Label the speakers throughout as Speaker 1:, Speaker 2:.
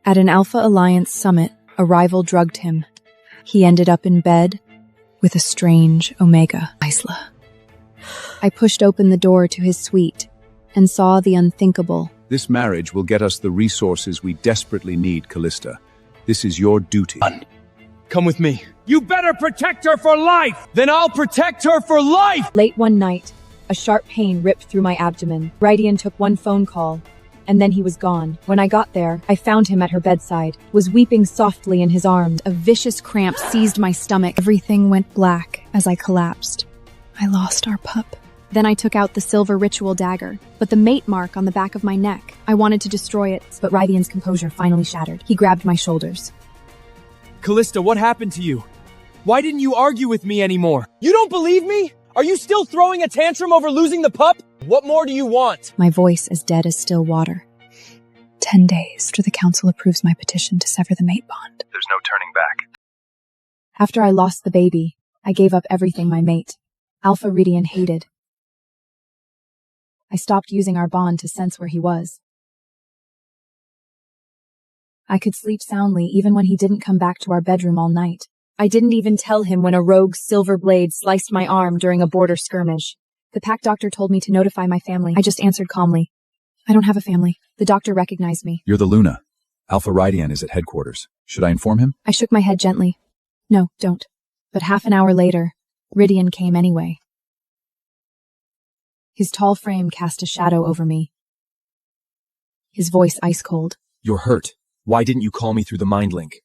Speaker 1: At an Alpha Alliance summit, a rival drugged him. He ended up in bed with a strange Omega Isla. I pushed open the door to his suite and saw the unthinkable.
Speaker 2: This marriage will get us the resources we desperately need, Callista. This is your duty.
Speaker 3: Come with me. You better protect her for life! Then I'll protect her for life!
Speaker 1: Late one night, a sharp pain ripped through my abdomen. Rydian took one phone call, and then he was gone. When I got there, I found him at her bedside, was weeping softly in his arms. A vicious cramp seized my stomach. Everything went black as I collapsed. I lost our pup. Then I took out the silver ritual dagger, but the mate mark on the back of my neck. I wanted to destroy it, but Rydian's composure finally shattered. He grabbed my shoulders.
Speaker 3: Callista, what happened to you? Why didn't you argue with me anymore? You don't believe me? Are you still throwing a tantrum over losing the pup? What more do you want?
Speaker 1: My voice as dead as still water. 10 days after the council approves my petition to sever the mate bond.
Speaker 4: There's no turning back.
Speaker 1: After I lost the baby, I gave up everything my mate, Alpha Rydian, hated. I stopped using our bond to sense where he was. I could sleep soundly even when he didn't come back to our bedroom all night. I didn't even tell him when a rogue silver blade sliced my arm during a border skirmish. The pack doctor told me to notify my family. I just answered calmly. I don't have a family. The doctor recognized me.
Speaker 2: You're the Luna. Alpha Rydian is at headquarters. Should I inform him?
Speaker 1: I shook my head gently. No, don't. But half an hour later, Rydian came anyway. His tall frame cast a shadow over me. His voice ice cold.
Speaker 3: You're hurt. Why didn't you call me through the mind link?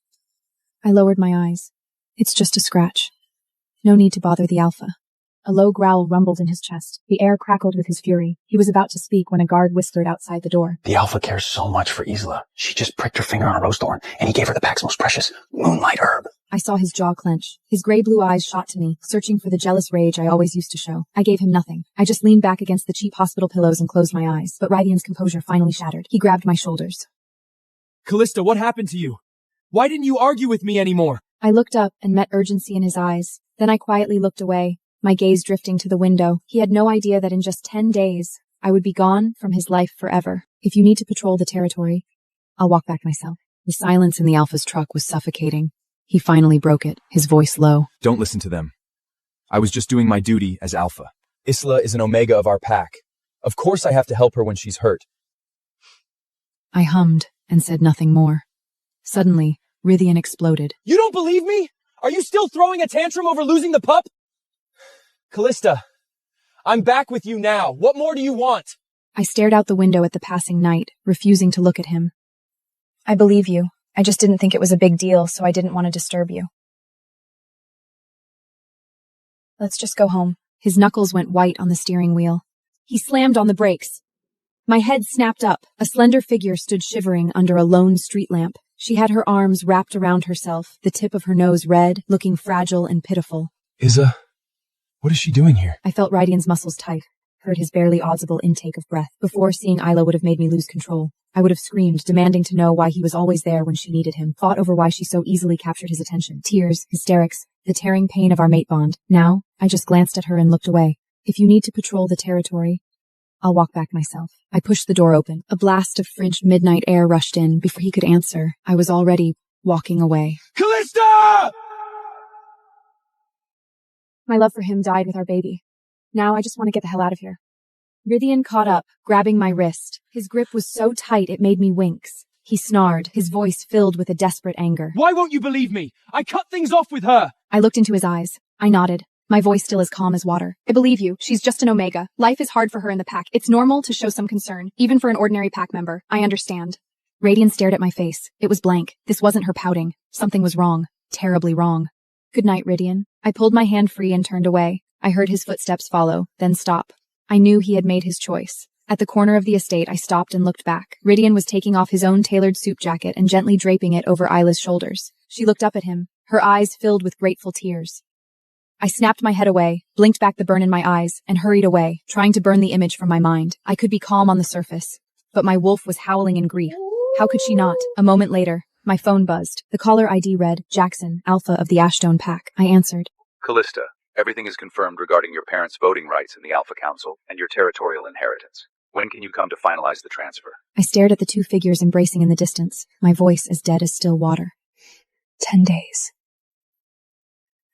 Speaker 1: I lowered my eyes. It's just a scratch. No need to bother the Alpha. A low growl rumbled in his chest. The air crackled with his fury. He was about to speak when a guard whispered outside the door.
Speaker 5: The Alpha cares so much for Isla. She just pricked her finger on a rose thorn, and he gave her the pack's most precious moonlight herb.
Speaker 1: I saw his jaw clench. His gray-blue eyes shot to me, searching for the jealous rage I always used to show. I gave him nothing. I just leaned back against the cheap hospital pillows and closed my eyes. But Rydian's composure finally shattered. He grabbed my shoulders.
Speaker 3: Callista, what happened to you? Why didn't you argue with me anymore?
Speaker 1: I looked up and met urgency in his eyes. Then I quietly looked away, my gaze drifting to the window. He had no idea that in just 10 days, I would be gone from his life forever. If you need to patrol the territory, I'll walk back myself. The silence in the Alpha's truck was suffocating. He finally broke it, his voice low.
Speaker 3: Don't listen to them. I was just doing my duty as Alpha. Isla is an Omega of our pack. Of course I have to help her when she's hurt.
Speaker 1: I hummed and said nothing more. Suddenly, Rydian exploded.
Speaker 3: You don't believe me? Are you still throwing a tantrum over losing the pup? Callista, I'm back with you now. What more do you want?
Speaker 1: I stared out the window at the passing night, refusing to look at him. I believe you. I just didn't think it was a big deal, so I didn't want to disturb you. Let's just go home. His knuckles went white on the steering wheel. He slammed on the brakes. My head snapped up. A slender figure stood shivering under a lone street lamp. She had her arms wrapped around herself, the tip of her nose red, looking fragile and pitiful.
Speaker 3: Isa, what is she doing here?
Speaker 1: I felt Rydian's muscles tight, heard his barely audible intake of breath. Before seeing Isla would have made me lose control. I would have screamed, demanding to know why he was always there when she needed him, fought over why she so easily captured his attention. Tears, hysterics, the tearing pain of our mate bond. Now, I just glanced at her and looked away. If you need to patrol the territory, I'll walk back myself. I pushed the door open. A blast of frigid midnight air rushed in. Before he could answer, I was already walking away.
Speaker 3: Callista!
Speaker 1: My love for him died with our baby. Now I just want to get the hell out of here. Rydian caught up, grabbing my wrist. His grip was so tight it made me wince. He snarled, his voice filled with a desperate anger.
Speaker 3: Why won't you believe me? I cut things off with her!
Speaker 1: I looked into his eyes. I nodded, my voice still as calm as water. I believe you. She's just an Omega. Life is hard for her in the pack. It's normal to show some concern, even for an ordinary pack member. I understand. Rydian stared at my face. It was blank. This wasn't her pouting. Something was wrong. Terribly wrong. Good night, Rydian. I pulled my hand free and turned away. I heard his footsteps follow, then stop. I knew he had made his choice. At the corner of the estate, I stopped and looked back. Rydian was taking off his own tailored soup jacket and gently draping it over Isla's shoulders. She looked up at him, her eyes filled with grateful tears. I snapped my head away, blinked back the burn in my eyes, and hurried away, trying to burn the image from my mind. I could be calm on the surface, but my wolf was howling in grief. How could she not? A moment later, my phone buzzed. The caller ID read, Jackson, Alpha of the Ashdone Pack. I answered.
Speaker 4: Callista, everything is confirmed regarding your parents' voting rights in the Alpha Council and your territorial inheritance.
Speaker 2: When can you come to finalize the transfer?
Speaker 1: I stared at the two figures embracing in the distance, my voice as dead as still water. 10 days.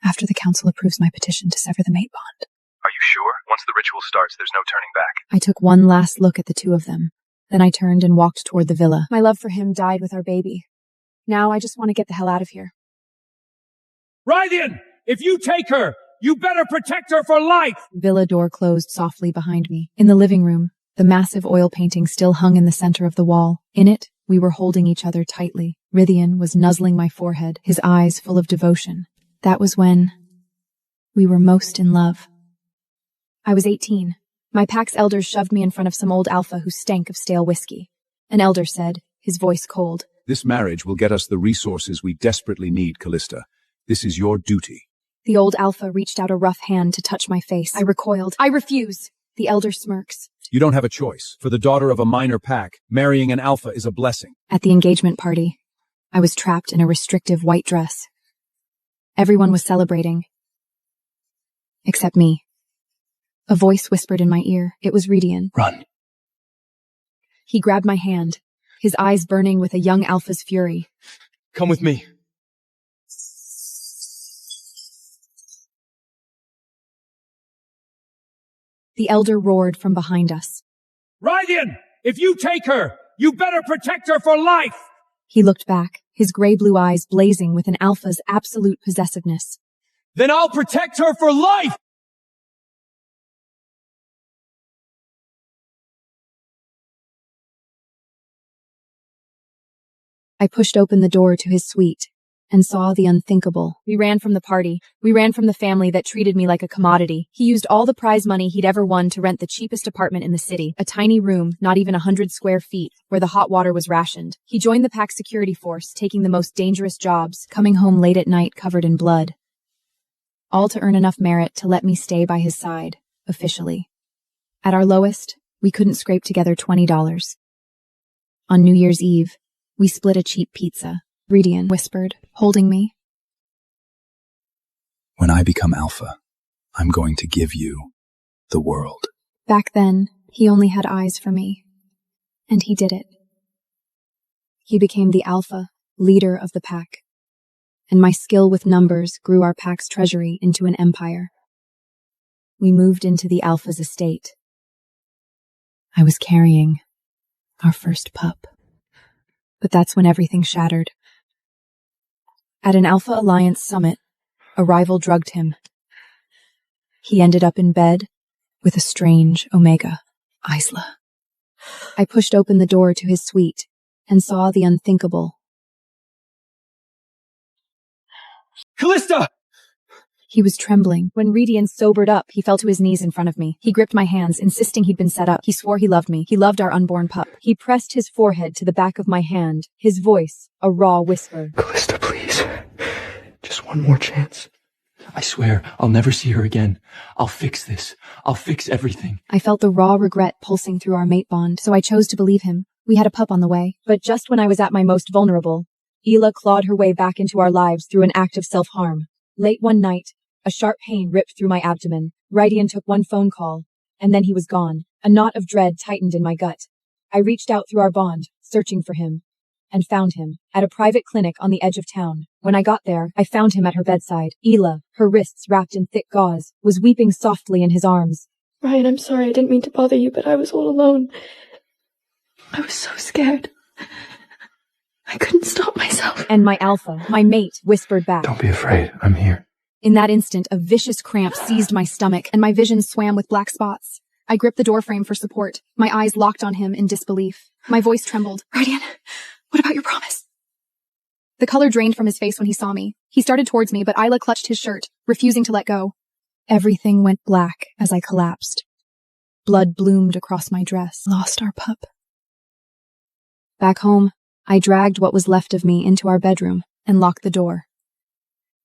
Speaker 1: After the council approves my petition to sever the mate bond.
Speaker 2: Are you sure? Once the ritual starts, there's no turning back.
Speaker 1: I took one last look at the two of them. Then I turned and walked toward the villa. My love for him died with our baby. Now I just want to get the hell out of here.
Speaker 3: Ryan! If you take her, you better protect her for life!
Speaker 1: Villa door closed softly behind me. In the living room, the massive oil painting still hung in the center of the wall. In it, we were holding each other tightly. Rythian was nuzzling my forehead, his eyes full of devotion. That was when we were most in love. I was 18. My pack's elders shoved me in front of some old alpha who stank of stale whiskey. An elder said, his voice cold,
Speaker 2: This marriage will get us the resources we desperately need, Callista. This is your duty.
Speaker 1: The old alpha reached out a rough hand to touch my face. I recoiled. I refuse. The elder smirks.
Speaker 2: You don't have a choice. For the daughter of a minor pack, marrying an alpha is a blessing.
Speaker 1: At the engagement party, I was trapped in a restrictive white dress. Everyone was celebrating. Except me. A voice whispered in my ear. It was Rydian.
Speaker 5: Run.
Speaker 1: He grabbed my hand, his eyes burning with a young alpha's fury.
Speaker 3: Come with me.
Speaker 1: The elder roared from behind us.
Speaker 3: Ryan! If you take her, you better protect her for life!
Speaker 1: He looked back, his gray-blue eyes blazing with an alpha's absolute possessiveness.
Speaker 3: Then I'll protect her for life!
Speaker 1: I pushed open the door to his suite and saw the unthinkable. We ran from the party. We ran from the family that treated me like a commodity. He used all the prize money he'd ever won to rent the cheapest apartment in the city, a tiny room, not even 100 square feet, where the hot water was rationed. He joined the pack security force, taking the most dangerous jobs, coming home late at night covered in blood. All to earn enough merit to let me stay by his side, officially. At our lowest, we couldn't scrape together $20. On New Year's Eve, we split a cheap pizza. Rydian whispered, holding me.
Speaker 2: When I become alpha, I'm going to give you the world.
Speaker 1: Back then, he only had eyes for me. And he did it. He became the alpha, leader of the pack. And my skill with numbers grew our pack's treasury into an empire. We moved into the alpha's estate. I was carrying our first pup. But that's when everything shattered. At an Alpha Alliance summit, a rival drugged him. He ended up in bed with a strange Omega, Isla. I pushed open the door to his suite and saw the unthinkable.
Speaker 3: Callista!
Speaker 1: He was trembling. When Rydian sobered up, he fell to his knees in front of me. He gripped my hands, insisting he'd been set up. He swore he loved me. He loved our unborn pup. He pressed his forehead to the back of my hand, his voice a raw whisper.
Speaker 5: Callista, please. Just one more chance. I swear, I'll never see her again. I'll fix this. I'll fix everything.
Speaker 1: I felt the raw regret pulsing through our mate bond, so I chose to believe him. We had a pup on the way. But just when I was at my most vulnerable, Ela clawed her way back into our lives through an act of self-harm. Late one night, a sharp pain ripped through my abdomen. Rydian took one phone call, and then he was gone. A knot of dread tightened in my gut. I reached out through our bond, searching for him, and found him at a private clinic on the edge of town. When I got there, I found him at her bedside. Ela, her wrists wrapped in thick gauze, was weeping softly in his arms.
Speaker 4: Ryan, I'm sorry, I didn't mean to bother you, but I was all alone. I was so scared. I couldn't stop myself.
Speaker 1: And my alpha, my mate, whispered back.
Speaker 5: Don't be afraid. I'm here.
Speaker 1: In that instant, a vicious cramp seized my stomach, and my vision swam with black spots. I gripped the doorframe for support, my eyes locked on him in disbelief. My voice trembled. Rydian, what about your promise? The color drained from his face when he saw me. He started towards me, but Isla clutched his shirt, refusing to let go. Everything went black as I collapsed. Blood bloomed across my dress. Lost our pup. Back home, I dragged what was left of me into our bedroom and locked the door.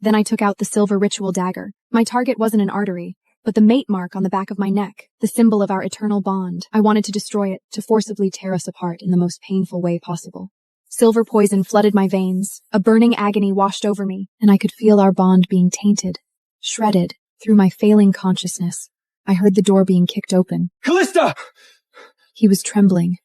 Speaker 1: Then I took out the silver ritual dagger. My target wasn't an artery, but the mate mark on the back of my neck, the symbol of our eternal bond. I wanted to destroy it, to forcibly tear us apart in the most painful way possible. Silver poison flooded my veins. A burning agony washed over me, and I could feel our bond being tainted, shredded. Through my failing consciousness, I heard the door being kicked open.
Speaker 3: Callista!
Speaker 1: He was trembling,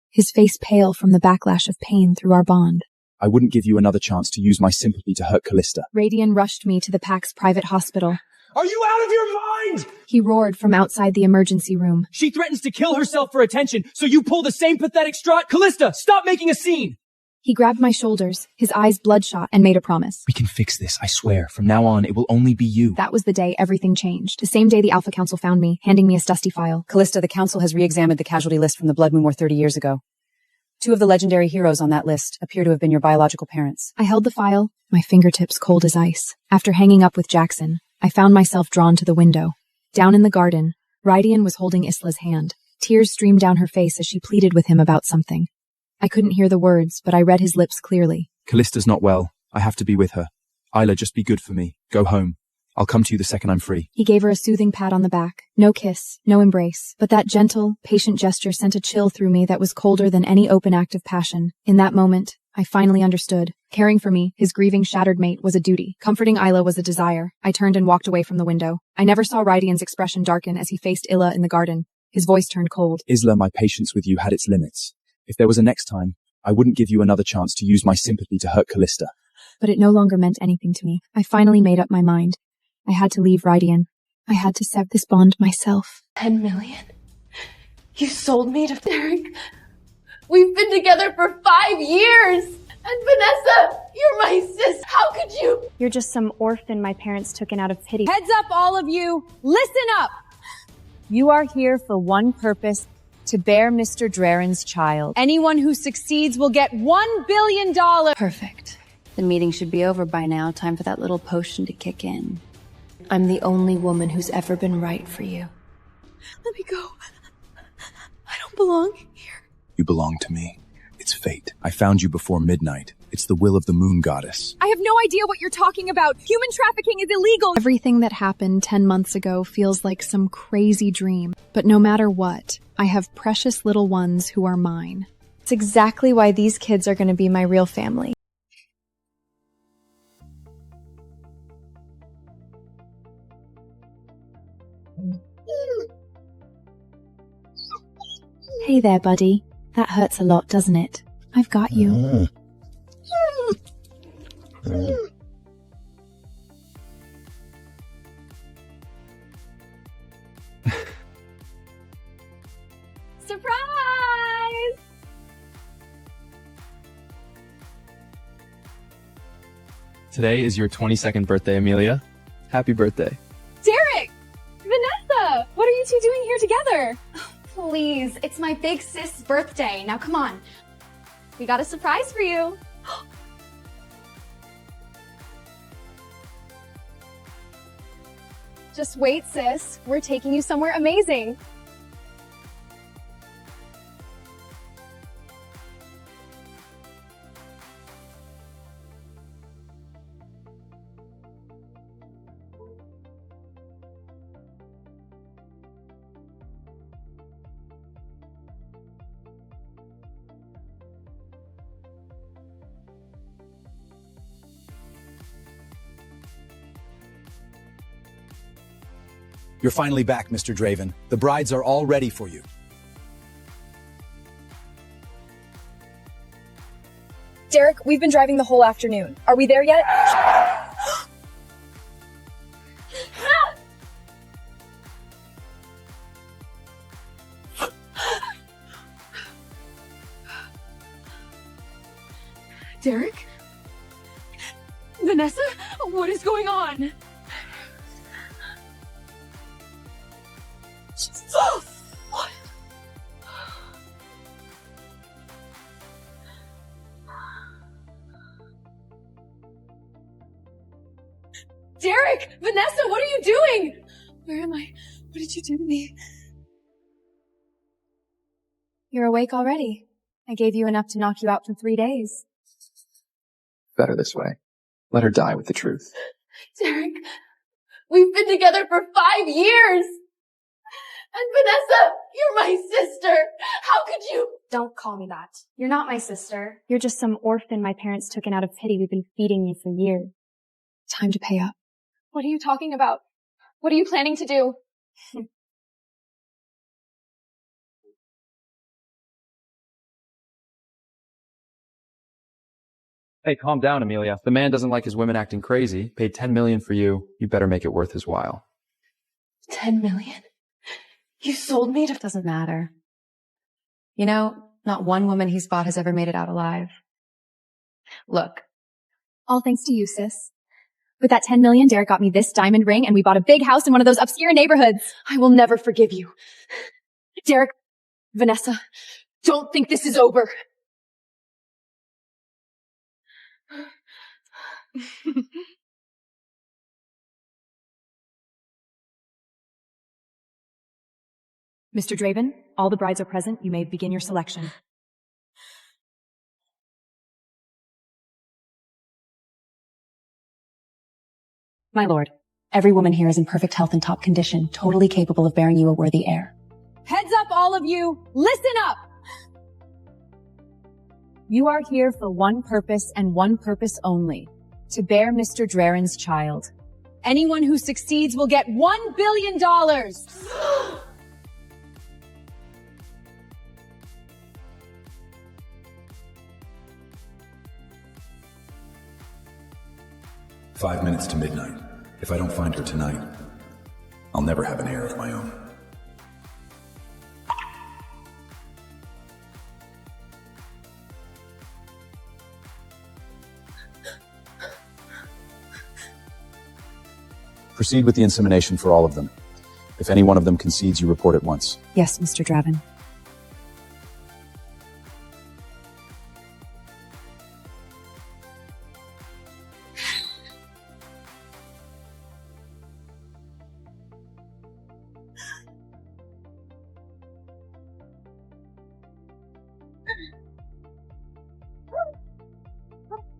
Speaker 1: his face pale from the backlash of pain through our bond.
Speaker 6: I wouldn't give you another chance to use my sympathy to hurt Callista.
Speaker 1: Radian rushed me to the Pack's private hospital.
Speaker 3: Are you out of your mind?
Speaker 1: He roared from outside the emergency room.
Speaker 3: She threatens to kill herself for attention, so you pull the same pathetic strut? Callista, stop making a scene!
Speaker 1: He grabbed my shoulders, his eyes bloodshot, and made a promise.
Speaker 5: We can fix this, I swear. From now on, it will only be you.
Speaker 1: That was the day everything changed. The same day the Alpha Council found me, handing me a Stusty file.
Speaker 7: Callista, the Council has re-examined the casualty list from the Blood Moon War 30 years ago. 2 of the legendary heroes on that list appear to have been your biological parents.
Speaker 1: I held the file, my fingertips cold as ice. After hanging up with Jackson, I found myself drawn to the window. Down in the garden, Radian was holding Isla's hand. Tears streamed down her face as she pleaded with him about something. I couldn't hear the words, but I read his lips clearly.
Speaker 6: Callista's not well. I have to be with her. Isla, just be good for me. Go home. I'll come to you the second I'm free.
Speaker 1: He gave her a soothing pat on the back. No kiss, no embrace. But that gentle, patient gesture sent a chill through me that was colder than any open act of passion. In that moment, I finally understood. Caring for me, his grieving, shattered mate, was a duty. Comforting Isla was a desire. I turned and walked away from the window. I never saw Radian's expression darken as he faced Illa in the garden. His voice turned cold.
Speaker 6: Isla, my patience with you had its limits. If there was a next time, I wouldn't give you another chance to use my sympathy to hurt Callista.
Speaker 1: But it no longer meant anything to me. I finally made up my mind. I had to leave Radian. I had to sever this bond myself.
Speaker 4: 10 million? You sold me to Derek? We've been together for 5 years! And Vanessa, you're my sis! How could you?
Speaker 8: You're just some orphan my parents took in out of pity.
Speaker 9: Heads up, all of you! Listen up! You are here for one purpose, to bear Mr. Draren's child. Anyone who succeeds will get $1 billion!
Speaker 4: Perfect.
Speaker 10: The meeting should be over by now. Time for that little potion to kick in.
Speaker 4: I'm the only woman who's ever been right for you. Let me go. I don't belong here.
Speaker 6: You belong to me. It's fate. I found you before midnight. It's the will of the moon goddess.
Speaker 9: I have no idea what you're talking about. Human trafficking is illegal.
Speaker 1: Everything that happened 10 months ago feels like some crazy dream. But no matter what, I have precious little ones who are mine.
Speaker 8: It's exactly why these kids are going to be my real family.
Speaker 1: Hey there, buddy. That hurts a lot, doesn't it? I've got you.
Speaker 8: Surprise!
Speaker 5: Today is your 22nd birthday, Amelia. Happy birthday.
Speaker 8: Derek! Vanessa! What are you two doing here together?
Speaker 11: Please, it's my big sis' birthday. Now come on.
Speaker 8: We got a surprise for you. Just wait, sis. We're taking you somewhere amazing.
Speaker 2: You're finally back, Mr. Draven. The brides are all ready for you.
Speaker 8: Derek, we've been driving the whole afternoon. Are we there yet?
Speaker 4: Derek? Vanessa? What is going on? What? Derek! Vanessa, what are you doing? Where am I? What did you do to me?
Speaker 8: You're awake already. I gave you enough to knock you out for 3 days.
Speaker 5: Better this way. Let her die with the truth.
Speaker 4: Derek, we've been together for 5 years! And Vanessa, you're my sister! How could you?
Speaker 8: Don't call me that. You're not my sister. You're just some orphan my parents took in out of pity. We've been feeding you for years.
Speaker 1: Time to pay up.
Speaker 8: What are you talking about? What are you planning to do?
Speaker 5: Hey, calm down, Amelia. The man doesn't like his women acting crazy. Paid 10 million for you. You better make it worth his while.
Speaker 4: 10 million? You sold me to—
Speaker 7: Doesn't matter. You know, not one woman he's bought has ever made it out alive. Look.
Speaker 1: All thanks to you, sis. With that 10 million, Derek got me this diamond ring and we bought a big house in one of those obscure neighborhoods.
Speaker 4: I will never forgive you. Derek, Vanessa, don't think this is over.
Speaker 1: Mr. Draven, all the brides are present. You may begin your selection.
Speaker 7: My lord, every woman here is in perfect health and top condition, totally capable of bearing you a worthy heir.
Speaker 9: Heads up, all of you! Listen up! You are here for one purpose and one purpose only. To bear Mr. Draren's child. Anyone who succeeds will get $1 billion!
Speaker 2: "5 minutes to midnight. If I don't find her tonight, I'll never have an heir of my own." Proceed with the insemination for all of them. If any one of them concedes, you report at once.
Speaker 7: Yes, Mr. Draven.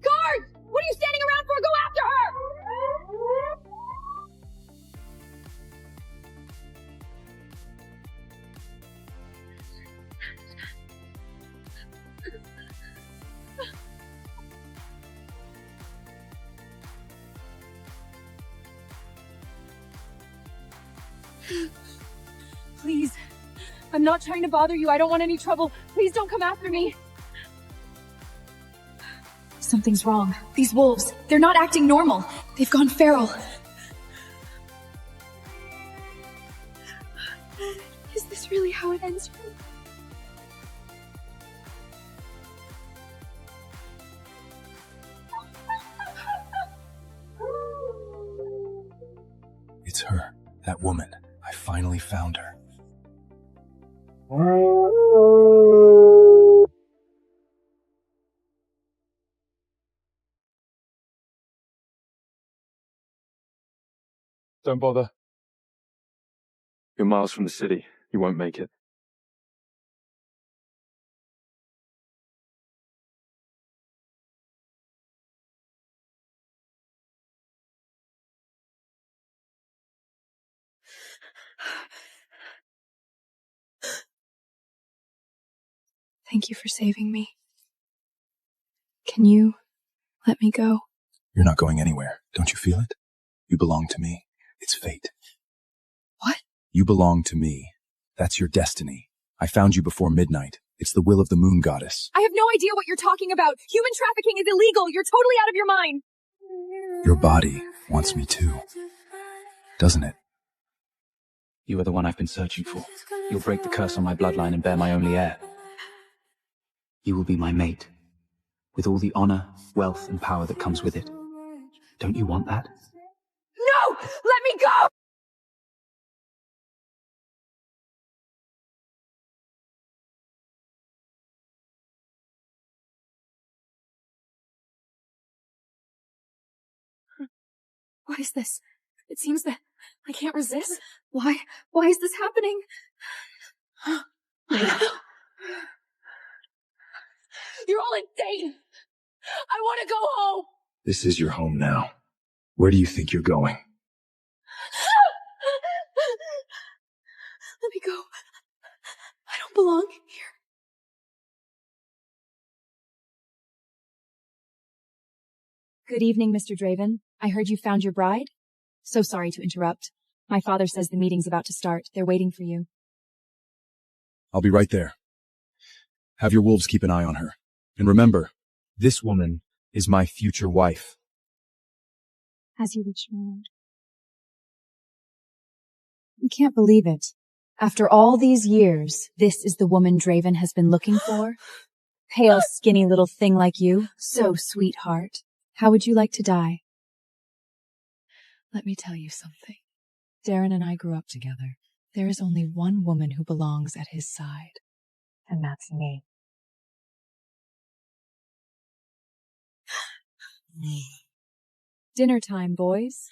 Speaker 9: Guards! What are you standing around for? Go after her! Please. I'm not trying to bother you. I don't want any trouble. Please don't come after me.
Speaker 1: Something's wrong. These wolves, they're not acting normal. They've gone feral. Is this really how it ends?
Speaker 2: It's her. That woman. I finally found her.
Speaker 5: Don't bother. You're miles from the city. You won't make it.
Speaker 1: Thank you for saving me. Can you let me go?
Speaker 2: You're not going anywhere. Don't you feel it? You belong to me. It's fate.
Speaker 1: What?
Speaker 2: You belong to me. That's your destiny. I found you before midnight. It's the will of the moon goddess.
Speaker 9: I have no idea what you're talking about. Human trafficking is illegal. You're totally out of your mind.
Speaker 2: Your body wants me too, doesn't it?
Speaker 6: You are the one I've been searching for. You'll break the curse on my bloodline and bear my only heir. You will be my mate, with all the honor, wealth, and power that comes with it. Don't you want that?
Speaker 9: No! Let me go!
Speaker 1: What is this? It seems that I can't resist. Why is this happening?
Speaker 9: You're all insane! I want to go home!
Speaker 2: This is your home now. Where do you think you're going?
Speaker 1: Let me go. I don't belong here. Good evening, Mr. Draven. I heard you found your bride. So sorry to interrupt. My father says the meeting's about to start. They're waiting for you.
Speaker 2: I'll be right there. Have your wolves keep an eye on her. And remember, this woman
Speaker 3: is my future wife.
Speaker 8: As you wish, my lord.
Speaker 7: You can't believe it. After all these years, this is the woman Draven has been looking for? Pale, skinny little thing like you. So, sweetheart. How would you like to die? Let me tell you something. Darren and I grew up together. There is only one woman who belongs at his side. And that's me. Dinner time, boys.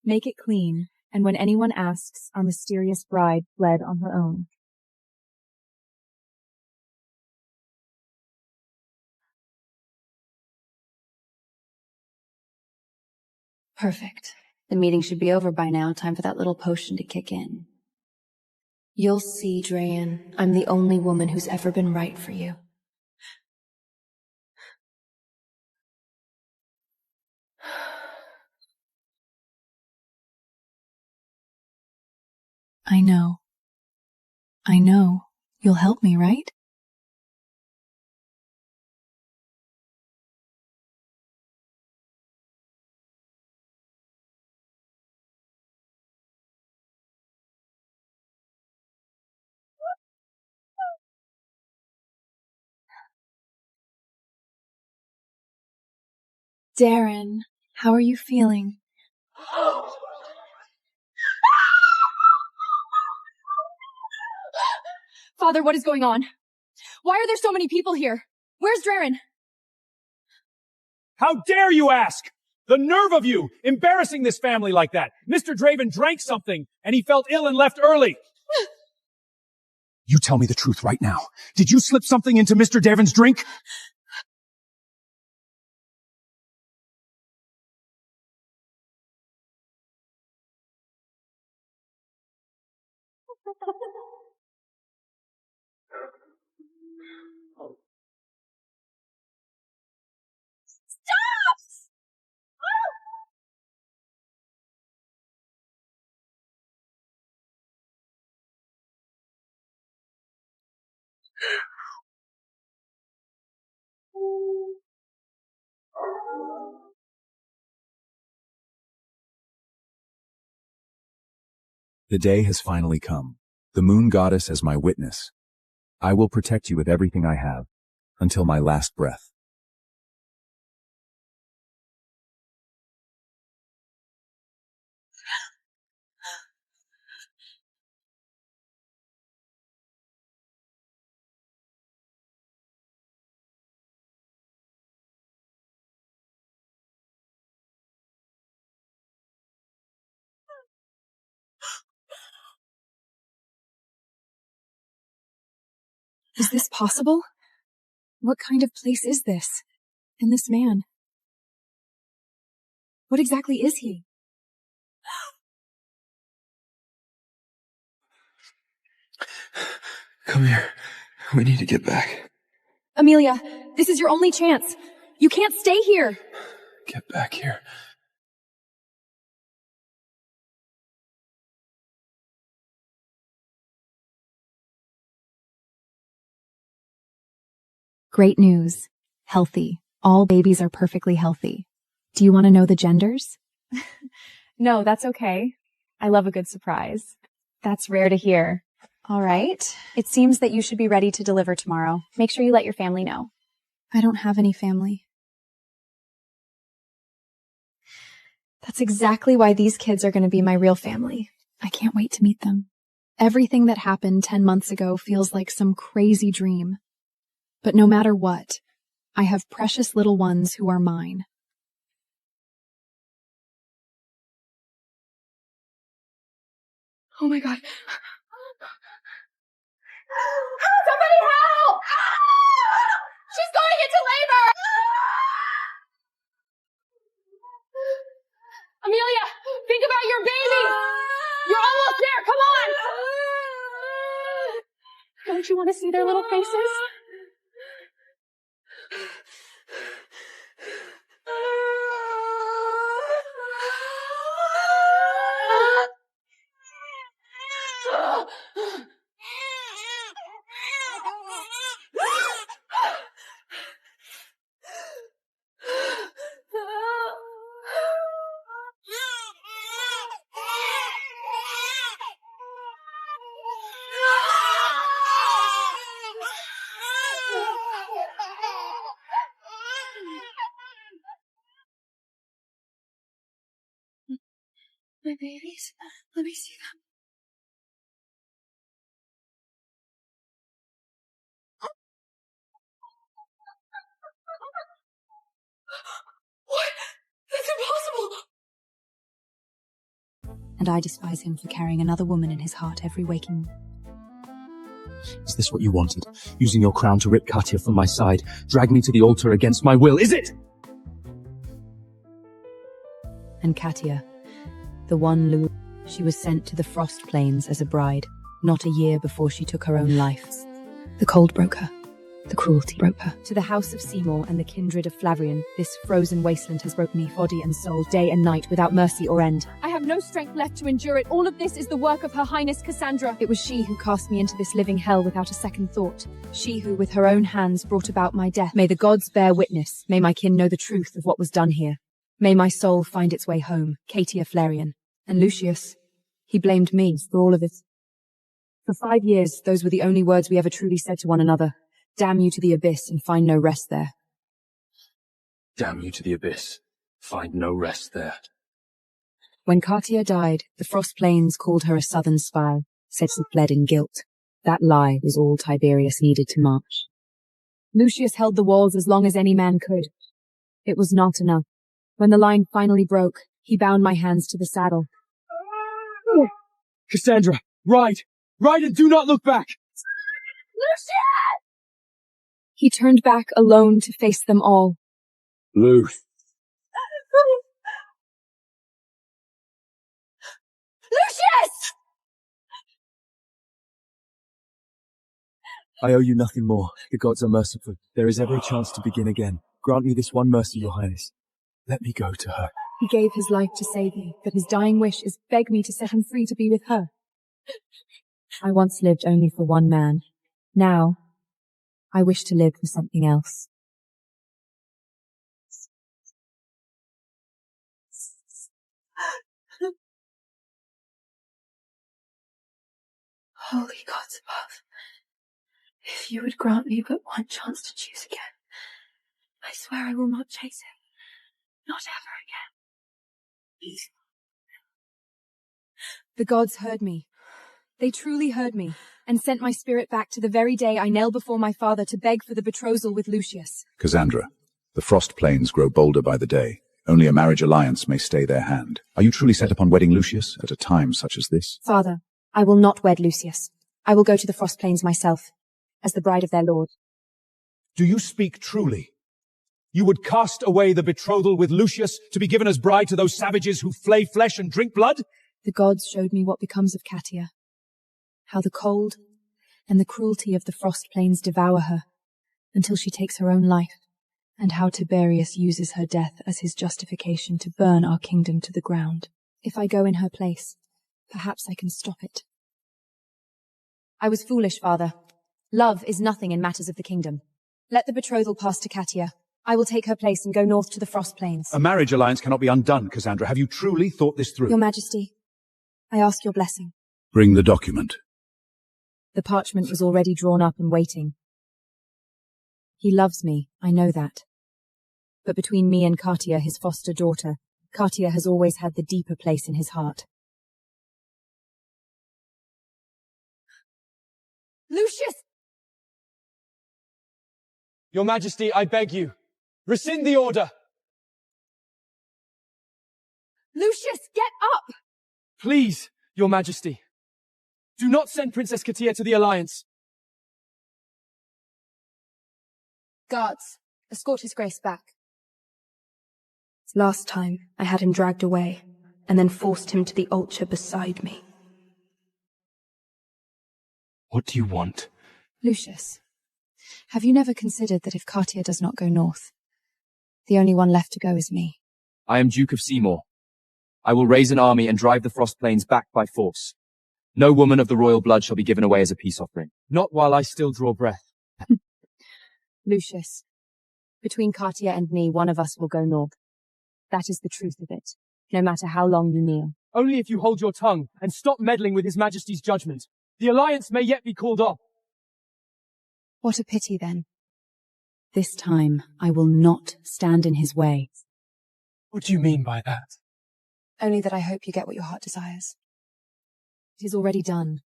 Speaker 7: Make it clean, and when anyone asks, our mysterious bride fled on her own.
Speaker 10: Perfect. The meeting should be over by now. Time for that little potion to kick in. You'll see, Drayan. I'm the only woman who's ever been right for you.
Speaker 1: I know. I know. You'll help me, right? Darren, how are you feeling?
Speaker 8: Father, what is going on? Why are there so many people here? Where's Draren?
Speaker 3: How dare you ask? The nerve of you, embarrassing this family like that. Mr. Draven drank something, and he felt ill and left early. You tell me the truth right now. Did you slip something into Mr. Draven's drink?
Speaker 8: Stop!
Speaker 2: The day has finally come. The moon goddess as my witness. I will protect you with everything I have, until my last breath.
Speaker 1: Is this possible? What kind of place is this? And this man? What exactly is he?
Speaker 5: Come here. We need to get back.
Speaker 8: Amelia, this is your only chance. You can't stay here.
Speaker 5: Get back here.
Speaker 1: Great news. Healthy. All babies are perfectly healthy. Do you want to know the genders?
Speaker 8: No, that's okay. I love a good surprise. That's rare to hear. All right. It seems that you should be ready to deliver tomorrow. Make sure you let your family know.
Speaker 1: I don't have any family. That's exactly why these kids are going to be my real family. I can't wait to meet them. Everything that happened 10 months ago feels like some crazy dream. But no matter what, I have precious little ones who are mine.
Speaker 8: Oh my god. Somebody help! She's going into labor! Amelia, think about your baby! You're almost there, come on! Don't you want to see their little faces?
Speaker 4: My babies. Let me see them. What? That's impossible!
Speaker 7: And I despise him for carrying another woman in his heart every waking.
Speaker 5: Is this what you wanted? Using your crown to rip Katya from my side, drag me to the altar against my will, is it?
Speaker 7: And Katya, the one she was sent to the Frost Plains as a bride, not a year before she took her own life. The cold broke her. The cruelty broke her. To the house of Seymour and the kindred of Flavrian, this frozen wasteland has broken me, body and soul, day and night, without mercy or end.
Speaker 9: I have no strength left to endure it. All of this is the work of Her Highness Cassandra.
Speaker 7: It was she who cast me into this living hell without a second thought. She who, with her own hands, brought about my death. May the gods bear witness. May my kin know the truth of what was done here. May my soul find its way home. Katia Flareon. And Lucius, he blamed me for all of it. For 5 years, those were the only words we ever truly said to one another. Damn you to the abyss and find no rest there.
Speaker 5: Damn you to the abyss. Find no rest there.
Speaker 7: When Katia died, the Frost Plains called her a southern spy, said she fled in guilt. That lie was all Tiberius needed to march. Lucius held the walls as long as any man could. It was not enough. When the line finally broke, he bound my hands to the saddle.
Speaker 3: Cassandra, ride! Ride and do not look back!
Speaker 4: Lucius!
Speaker 7: He turned back alone to face them all.
Speaker 5: Luce.
Speaker 4: Lucius!
Speaker 5: I owe you nothing more. The gods are merciful. There is ever a chance to begin again. Grant me this one mercy, Your Highness. Let me go to her.
Speaker 7: He gave his life to save me, but his dying wish is beg me to set him free to be with her. I once lived only for one man. Now, I wish to live for something else.
Speaker 10: Holy gods above, if you would grant me but one chance to choose again, I swear I will not chase him. Not ever again.
Speaker 7: The gods heard me. They truly heard me, and sent my spirit back to the very day I knelt before my father to beg for the betrothal with Lucius.
Speaker 2: Cassandra, the Frost Plains grow bolder by the day. Only a marriage alliance may stay their hand. Are you truly set upon wedding Lucius at a time such as this?
Speaker 7: Father, I will not wed Lucius. I will go to the Frost Plains myself, as the bride of their lord.
Speaker 3: Do you speak truly? You would cast away the betrothal with Lucius to be given as bride to those savages who flay flesh and drink blood?
Speaker 7: The gods showed me what becomes of Katia. How the cold and the cruelty of the Frost Plains devour her, until she takes her own life, and how Tiberius uses her death as his justification to burn our kingdom to the ground. If I go in her place, perhaps I can stop it. I was foolish, father. Love is nothing in matters of the kingdom. Let the betrothal pass to Katia. I will take her place and go north to the Frost Plains.
Speaker 3: A marriage alliance cannot be undone, Cassandra. Have you truly thought this through?
Speaker 7: Your Majesty, I ask your blessing.
Speaker 2: Bring the document.
Speaker 7: The parchment was already drawn up and waiting. He loves me, I know that. But between me and Katia, his foster daughter, Katia has always had the deeper place in his heart.
Speaker 9: Lucius!
Speaker 3: Your Majesty, I beg you, rescind the order.
Speaker 9: Lucius, get up!
Speaker 3: Please, Your Majesty. Do not send Princess Katia to the Alliance.
Speaker 10: Guards, escort his grace back. Last time, I had him dragged away, and then forced him to the altar beside me.
Speaker 5: What do you want?
Speaker 7: Lucius, have you never considered that if Katia does not go north, the only one left to go is me?
Speaker 6: I am Duke of Seymour. I will raise an army and drive the Frost Plains back by force. No woman of the royal blood shall be given away as a peace offering.
Speaker 3: Not while I still draw breath.
Speaker 7: Lucius, between Katia and me, one of us will go north. That is the truth of it, no matter how long you kneel.
Speaker 3: Only if you hold your tongue and stop meddling with His Majesty's judgment. The alliance may yet be called off.
Speaker 7: What a pity, then. This time, I will not stand in his way.
Speaker 3: What do you mean by that?
Speaker 10: Only that I hope you get what your heart desires.
Speaker 7: It is already done.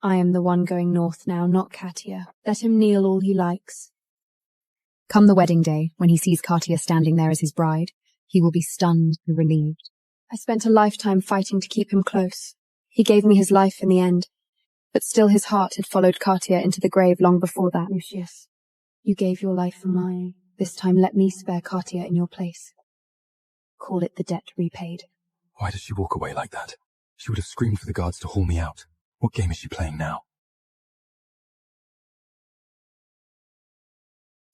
Speaker 7: I am the one going north now, not Katia. Let him kneel all he likes. Come the wedding day, when he sees Katia standing there as his bride, he will be stunned and relieved. I spent a lifetime fighting to keep him close. He gave me his life in the end, but still his heart had followed Katia into the grave long before that. Lucius, you gave your life for mine. This time let me spare Katia in your place. Call it the debt repaid.
Speaker 2: Why does she walk away like that? She would have screamed for the guards to haul me out. What game is she playing now?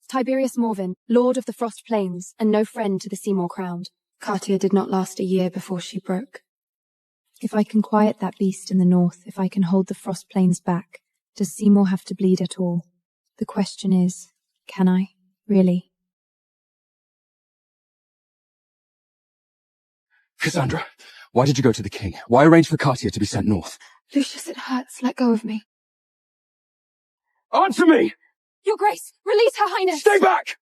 Speaker 7: Tiberius Morvin, Lord of the Frost Plains, and no friend to the Seymour crowned.
Speaker 10: Katia did not last a year before she broke.
Speaker 7: If I can quiet that beast in the north, if I can hold the Frost Plains back, does Seymour have to bleed at all? The question is, can I? Really?
Speaker 5: Cassandra, why did you go to the king? Why arrange for Katia to be sent north?
Speaker 10: Lucius, it hurts. Let go of me.
Speaker 5: Answer me!
Speaker 11: Your Grace, release Her Highness!
Speaker 5: Stay back!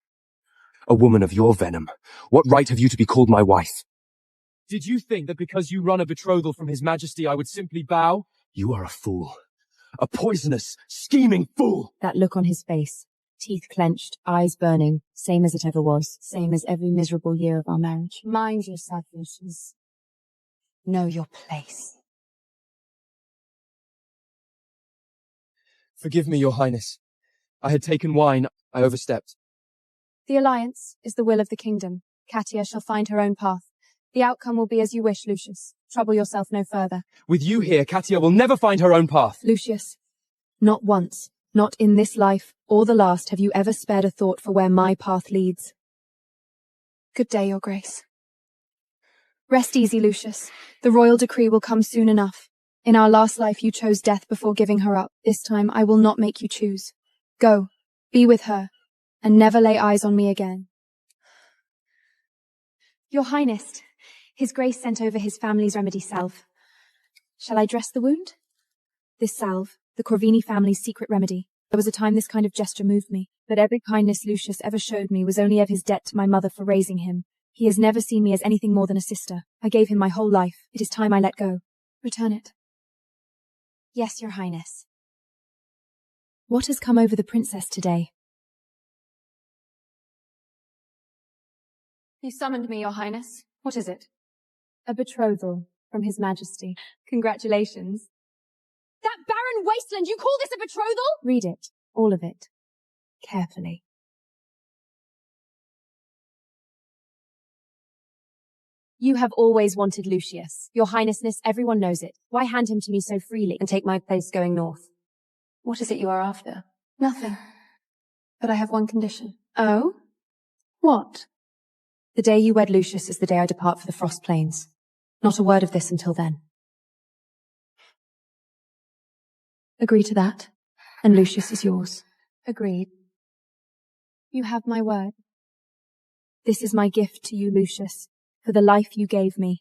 Speaker 5: A woman of your venom, what right have you to be called my wife?
Speaker 3: Did you think that because you run a betrothal from His Majesty I would simply bow?
Speaker 5: You are a fool. A poisonous, scheming fool!
Speaker 7: That look on his face, teeth clenched, eyes burning, same as it ever was, same as every miserable year of our marriage. Mind yourself, Lucius. Know your place.
Speaker 5: Forgive me, your highness. I had taken wine. I overstepped.
Speaker 7: The alliance is the will of the kingdom. Katia shall find her own path. The outcome will be as you wish, Lucius. Trouble yourself no further.
Speaker 5: With you here, Katia will never find her own path.
Speaker 7: Lucius, not once, not in this life, or the last, have you ever spared a thought for where my path leads. Good day, your grace. Rest easy, Lucius. The royal decree will come soon enough. In our last life you chose death before giving her up. This time I will not make you choose. Go, be with her, and never lay eyes on me again. Your Highness, His Grace sent over his family's remedy salve. Shall I dress the wound? This salve, the Corvini family's secret remedy. There was a time this kind of gesture moved me, but every kindness Lucius ever showed me was only of his debt to my mother for raising him. He has never seen me as anything more than a sister. I gave him my whole life. It is time I let go. Return it. Yes, Your Highness. What has come over the princess today?
Speaker 11: You summoned me, Your Highness. What is it?
Speaker 7: A betrothal from His Majesty. Congratulations.
Speaker 11: That barren wasteland, you call this a betrothal?
Speaker 7: Read it, all of it, carefully. You have always wanted Lucius. Your Highnessness, everyone knows it. Why hand him to me so freely and take my place going north?
Speaker 10: What is it you are after?
Speaker 7: Nothing.
Speaker 10: But I have one condition.
Speaker 7: Oh?
Speaker 10: What?
Speaker 7: The day you wed Lucius is the day I depart for the Frost Plains. Not a word of this until then. Agree to that, and Lucius is yours. Agreed. You have my word. This is my gift to you, Lucius, for the life you gave me,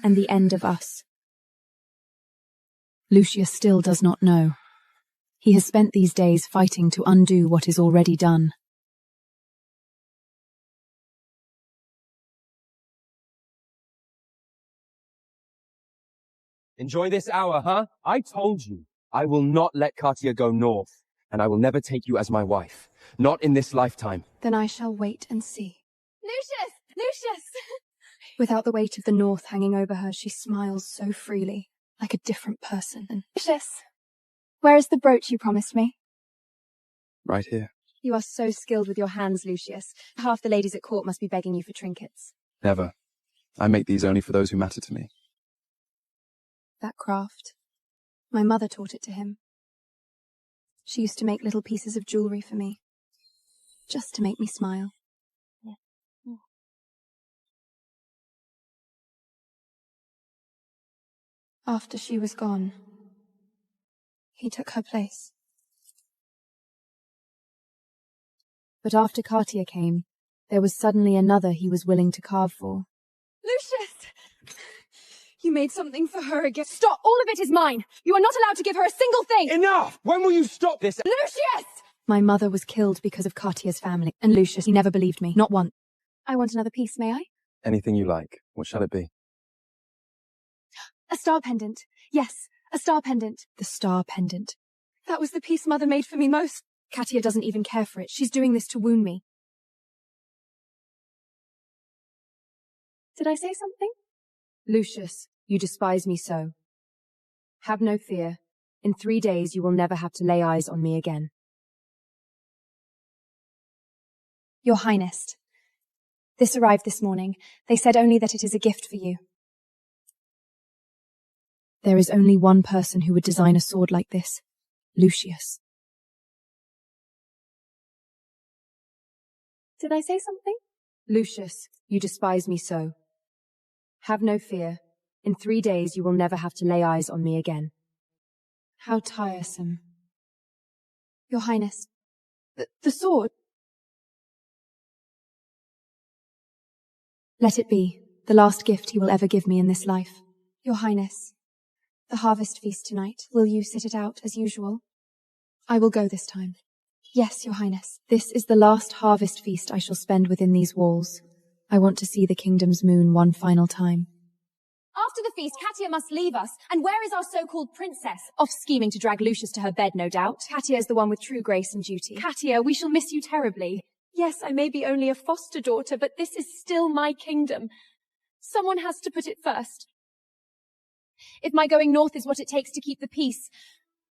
Speaker 7: and the end of us. Lucius still does not know. He has spent these days fighting to undo what is already done.
Speaker 5: Enjoy this hour, huh? I told you. I will not let Katia go north, and I will never take you as my wife. Not in this lifetime.
Speaker 7: Then I shall wait and see.
Speaker 11: Lucius! Lucius!
Speaker 7: Without the weight of the north hanging over her, she smiles so freely, like a different person.
Speaker 11: Lucius, where is the brooch you promised me?
Speaker 5: Right here.
Speaker 7: You are so skilled with your hands, Lucius. Half the ladies at court must be begging you for trinkets.
Speaker 5: Never. I make these only for those who matter to me.
Speaker 7: That craft. My mother taught it to him. She used to make little pieces of jewellery for me, just to make me smile. After she was gone, he took her place. But after Katia came, there was suddenly another he was willing to carve for.
Speaker 11: Lucius! You made something for her again. Stop! All of it is mine! You are not allowed to give her a single thing!
Speaker 5: Enough! When will you stop this?
Speaker 11: Lucius!
Speaker 7: My mother was killed because of Katia's family, and Lucius, he never believed me, not once. I want another piece, may I?
Speaker 5: Anything you like. What shall it be?
Speaker 11: A star pendant. Yes, a star pendant.
Speaker 1: The star pendant.
Speaker 11: That was the piece Mother made for me most.
Speaker 1: Katia doesn't even care for it. She's doing this to wound me.
Speaker 11: Did I say something?
Speaker 9: Lucius, you despise me so. Have no fear. In 3 days you will never have to lay eyes on me again.
Speaker 1: Your Highness. This arrived this morning. They said only that it is a gift for you. There is only one person who would design a sword like this. Lucius.
Speaker 11: Did I say something?
Speaker 9: Lucius, you despise me so. Have no fear. In 3 days you will never have to lay eyes on me again.
Speaker 1: How tiresome. Your Highness. The sword. Let it be, the last gift he will ever give me in this life. Your Highness, the harvest feast tonight, will you sit it out as usual? I will go this time. Yes, Your Highness. This is the last harvest feast I shall spend within these walls. I want to see the kingdom's moon one final time.
Speaker 8: After the feast, Katia must leave us. And where is our so-called princess? Off scheming to drag Lucius to her bed, no doubt.
Speaker 1: Katia is the one with true grace and duty.
Speaker 11: Katia, we shall miss you terribly. Yes, I may be only a foster daughter, but this is still my kingdom. Someone has to put it first.
Speaker 8: If my going north is what it takes to keep the peace,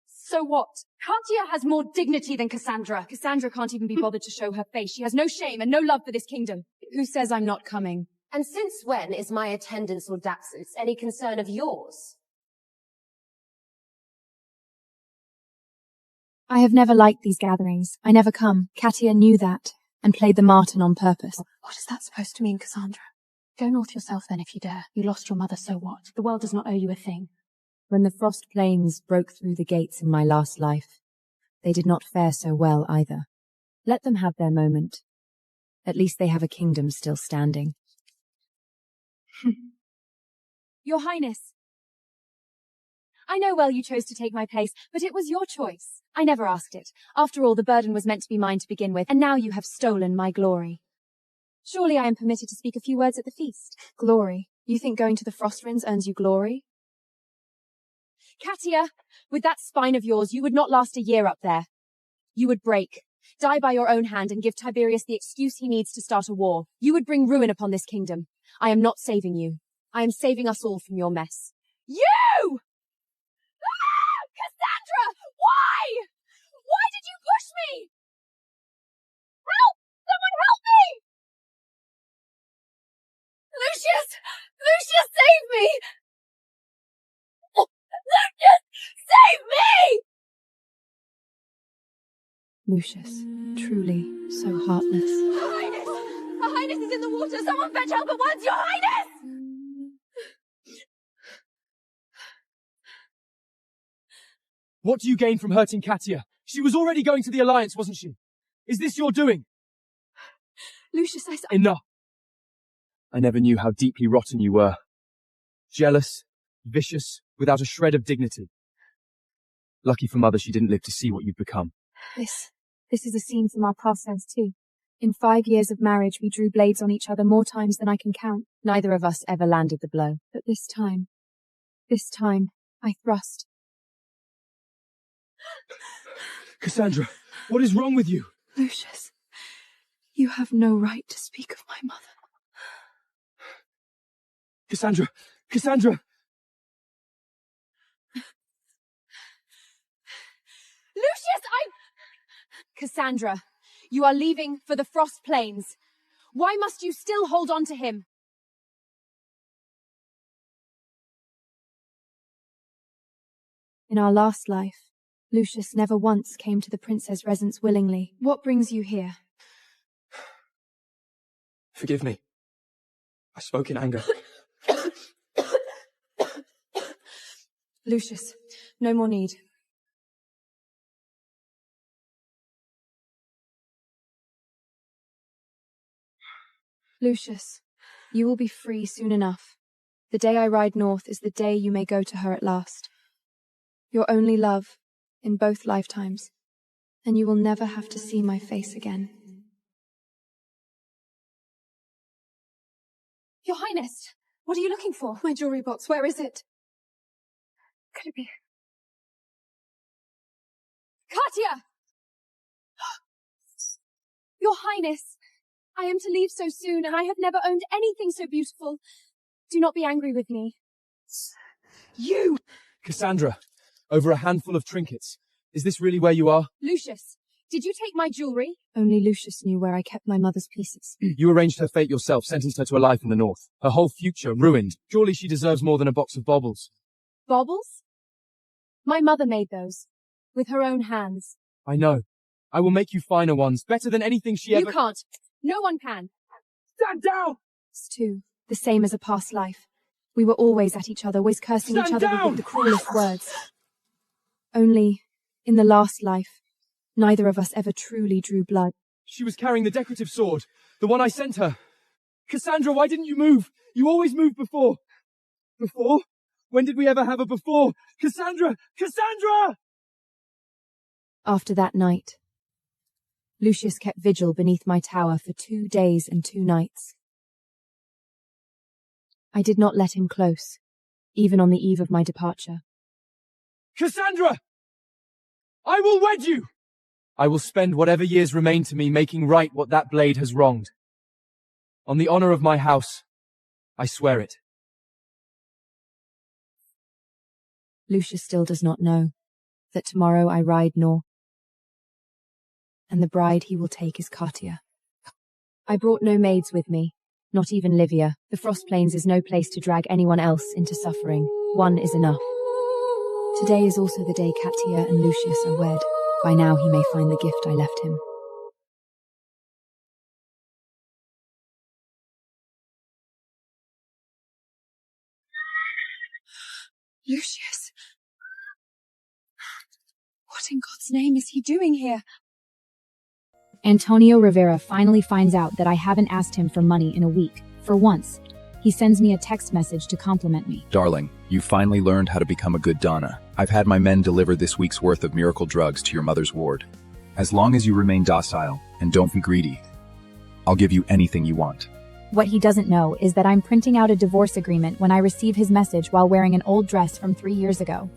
Speaker 8: so what?
Speaker 11: Katia has more dignity than Cassandra.
Speaker 8: Cassandra can't even be bothered to show her face. She has no shame and no love for this kingdom.
Speaker 9: Who says I'm not coming?
Speaker 10: And since when is my attendance or absence any concern of yours?
Speaker 1: I have never liked these gatherings. I never come. Katia knew that, and played the martyr on purpose.
Speaker 11: What is that supposed to mean, Cassandra? Go north yourself then if you dare. You lost your mother, so what? The world does not owe you a thing.
Speaker 9: When the frost plains broke through the gates in my last life, they did not fare so well either. Let them have their moment. At least they have a kingdom still standing.
Speaker 8: Your Highness. I know well you chose to take my place, but it was your choice. I never asked it. After all, the burden was meant to be mine to begin with, and now you have stolen my glory. Surely I am permitted to speak a few words at the feast.
Speaker 1: Glory? You think going to the Frostrins earns you glory?
Speaker 8: Katia, with that spine of yours, you would not last a year up there. You would break, die by your own hand, and give Tiberius the excuse he needs to start a war. You would bring ruin upon this kingdom. I am not saving you. I am saving us all from your mess. You! Ah! Cassandra! Why? Why did you push me? Help! Someone help me! Lucius! Lucius, save me! Lucius, save me!
Speaker 1: Lucius, truly so heartless.
Speaker 8: Your Highness! Her Highness is in the water! Someone fetch help at once! Your Highness!
Speaker 3: What do you gain from hurting Katia? She was already going to the Alliance, wasn't she? Is this your doing?
Speaker 11: Lucius,
Speaker 3: Enough. I never knew how deeply rotten you were. Jealous, vicious, without a shred of dignity. Lucky for Mother she didn't live to see what you'd become.
Speaker 1: This is a scene from our past lives too. In 5 years of marriage, we drew blades on each other more times than I can count.
Speaker 9: Neither of us ever landed the blow.
Speaker 1: But this time, I thrust.
Speaker 3: Cassandra, what is wrong with you?
Speaker 11: Lucius, you have no right to speak of my mother.
Speaker 3: Cassandra! Cassandra!
Speaker 8: Lucius, Cassandra, you are leaving for the Frost Plains. Why must you still hold on to him?
Speaker 1: In our last life, Lucius never once came to the Princess' residence willingly. What brings you here?
Speaker 5: Forgive me. I spoke in anger.
Speaker 1: Lucius, no more need. Lucius, you will be free soon enough. The day I ride north is the day you may go to her at last. Your only love, in both lifetimes, and you will never have to see my face again.
Speaker 11: Your Highness, what are you looking for? My jewelry box, where is it? Could it be? Katya! Your Highness, I am to leave so soon, and I have never owned anything so beautiful. Do not be angry with me.
Speaker 3: You! Cassandra, over a handful of trinkets. Is this really where you are?
Speaker 11: Lucius, did you take my jewelry?
Speaker 9: Only Lucius knew where I kept my mother's pieces.
Speaker 3: You arranged her fate yourself, sentenced her to a life in the north. Her whole future ruined. Surely she deserves more than a box of baubles.
Speaker 11: Baubles? My mother made those, with her own hands.
Speaker 3: I know. I will make you finer ones, better than anything she ever—
Speaker 11: You can't. No one can.
Speaker 3: Stand down!
Speaker 11: It's too, the same as a past life. We were always at each other, always cursing each other with the cruelest words. Only, in the last life, neither of us ever truly drew blood.
Speaker 3: She was carrying the decorative sword, the one I sent her. Cassandra, why didn't you move? You always moved before. Before? When did we ever have a before? Cassandra! Cassandra!
Speaker 9: After that night, Lucius kept vigil beneath my tower for 2 days and 2 nights. I did not let him close, even on the eve of my departure.
Speaker 3: Cassandra! I will wed you! I will spend whatever years remain to me making right what that blade has wronged. On the honor of my house, I swear it.
Speaker 9: Lucius still does not know that tomorrow I ride north, and the bride he will take is Katya. I brought no maids with me, not even Livia. The Frost Plains is no place to drag anyone else into suffering. One is enough. Today is also the day Katya and Lucius are wed. By now he may find the gift I left him.
Speaker 11: Lucius! What in God's name is he doing here?
Speaker 1: Antonio Rivera finally finds out that I haven't asked him for money in a week. For once, he sends me a text message to compliment me.
Speaker 2: Darling, you finally learned how to become a good Donna. I've had my men deliver this week's worth of miracle drugs to your mother's ward. As long as you remain docile and don't be greedy, I'll give you anything you want.
Speaker 1: What he doesn't know is that I'm printing out a divorce agreement when I receive his message while wearing an old dress from 3 years ago.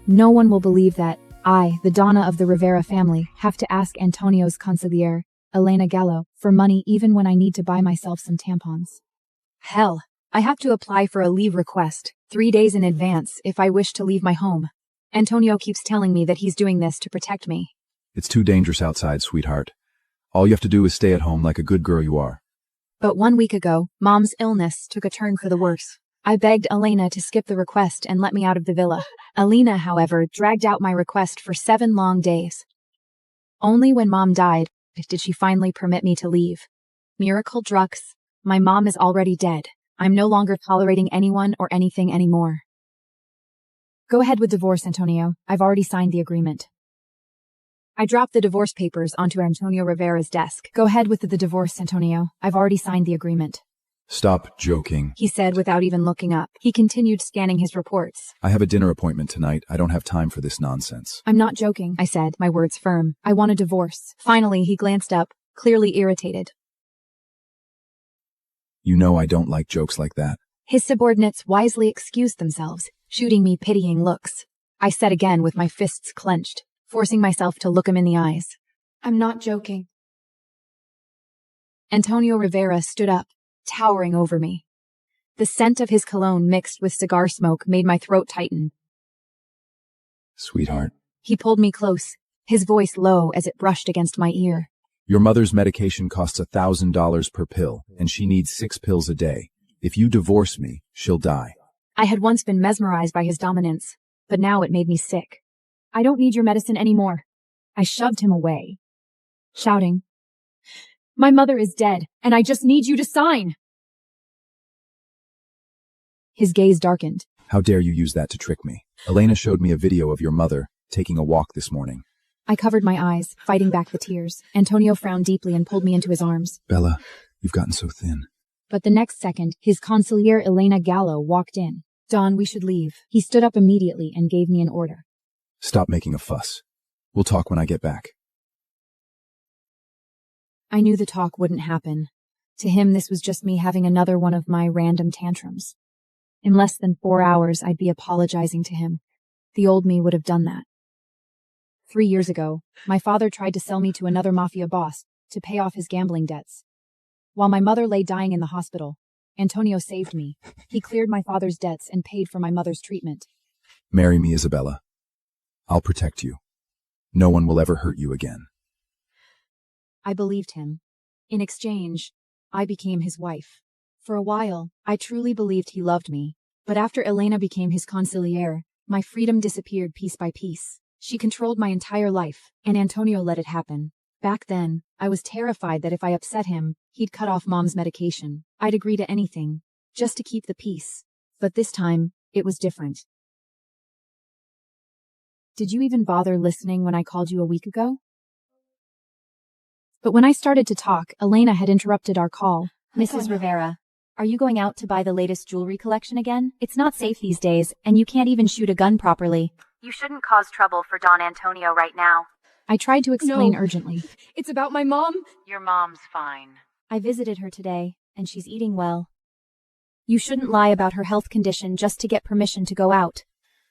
Speaker 1: No one will believe that I, the Donna of the Rivera family, have to ask Antonio's consigliere, Elena Gallo, for money even when I need to buy myself some tampons. Hell, I have to apply for a leave request 3 days in advance if I wish to leave my home. Antonio keeps telling me that he's doing this to protect me.
Speaker 2: It's too dangerous outside, sweetheart. All you have to do is stay at home like a good girl you are.
Speaker 1: But 1 week ago, Mom's illness took a turn for the worse. I begged Elena to skip the request and let me out of the villa. Elena, however, dragged out my request for 7 long days. Only when Mom died did she finally permit me to leave. Miracle drugs. My mom is already dead. I'm no longer tolerating anyone or anything anymore. Go ahead with divorce, Antonio. I've already signed the agreement. I dropped the divorce papers onto Antonio Rivera's desk. Go ahead with the divorce, Antonio. I've already signed the agreement.
Speaker 2: Stop joking,
Speaker 1: He said without even looking up. He continued scanning his reports.
Speaker 2: I have a dinner appointment tonight. I don't have time for this nonsense.
Speaker 1: I'm not joking, I said, my words firm. I want a divorce. Finally, he glanced up, clearly irritated.
Speaker 2: You know I don't like jokes like that.
Speaker 1: His subordinates wisely excused themselves, shooting me pitying looks. I said again with my fists clenched, forcing myself to look him in the eyes.
Speaker 11: I'm not joking.
Speaker 1: Antonio Rivera stood up, towering over me. The scent of his cologne mixed with cigar smoke made my throat tighten.
Speaker 2: Sweetheart.
Speaker 1: He pulled me close, his voice low as it brushed against my ear.
Speaker 2: Your mother's medication costs $1,000 per pill, and she needs 6 pills a day. If you divorce me, she'll die.
Speaker 1: I had once been mesmerized by his dominance, but now it made me sick. I don't need your medicine anymore. I shoved him away, shouting, My mother is dead, and I just need you to sign. His gaze darkened.
Speaker 2: How dare you use that to trick me? Elena showed me a video of your mother taking a walk this morning.
Speaker 1: I covered my eyes, fighting back the tears. Antonio frowned deeply and pulled me into his arms.
Speaker 2: Bella, you've gotten so thin.
Speaker 1: But the next second, his consigliere Elena Gallo walked in. Don, we should leave. He stood up immediately and gave me an order.
Speaker 2: Stop making a fuss. We'll talk when I get back.
Speaker 1: I knew the talk wouldn't happen. To him, this was just me having another one of my random tantrums. In less than 4 hours, I'd be apologizing to him, The old me would have done that. 3 years ago, my father tried to sell me to another mafia boss to pay off his gambling debts. While my mother lay dying in the hospital, Antonio saved me. He cleared my father's debts and paid for my mother's treatment.
Speaker 2: Marry me, Isabella. I'll protect you. No one will ever hurt you again.
Speaker 1: I believed him. In exchange, I became his wife. For a while, I truly believed he loved me, but after Elena became his consigliere, my freedom disappeared piece by piece. She controlled my entire life, and Antonio let it happen. Back then, I was terrified that if I upset him, he'd cut off Mom's medication. I'd agree to anything, just to keep the peace. But this time, it was different. Did you even bother listening when I called you a week ago? But when I started to talk, Elena had interrupted our call.
Speaker 8: Mrs. Rivera, are you going out to buy the latest jewelry collection again? It's not safe these days, and you can't even shoot a gun properly. You shouldn't cause trouble for Don Antonio right now.
Speaker 1: I tried to explain urgently.
Speaker 11: It's about my mom.
Speaker 8: Your mom's fine. I visited her today, and she's eating well. You shouldn't lie about her health condition just to get permission to go out.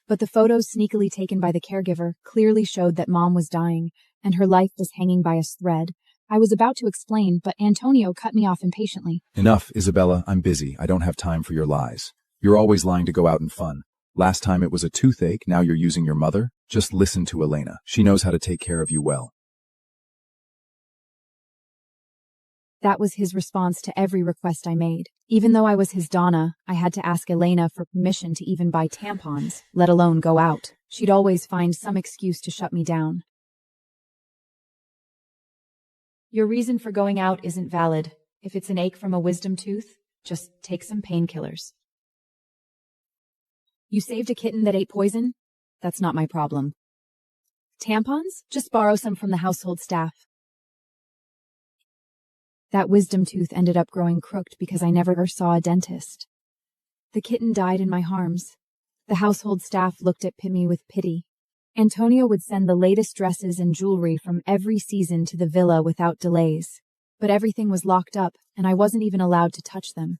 Speaker 1: But the photos sneakily taken by the caregiver clearly showed that Mom was dying, and her life was hanging by a thread. I was about to explain, but Antonio cut me off impatiently.
Speaker 2: Enough, Isabella. I'm busy. I don't have time for your lies. You're always lying to go out and fun. Last time it was a toothache, now you're using your mother? Just listen to Elena. She knows how to take care of you well.
Speaker 1: That was his response to every request I made. Even though I was his Donna, I had to ask Elena for permission to even buy tampons, let alone go out. She'd always find some excuse to shut me down. Your reason for going out isn't valid. If it's an ache from a wisdom tooth, just take some painkillers. You saved a kitten that ate poison? That's not my problem. Tampons? Just borrow some from the household staff. That wisdom tooth ended up growing crooked because I never saw a dentist. The kitten died in my arms. The household staff looked at me with pity. Antonio would send the latest dresses and jewelry from every season to the villa without delays. But everything was locked up, and I wasn't even allowed to touch them.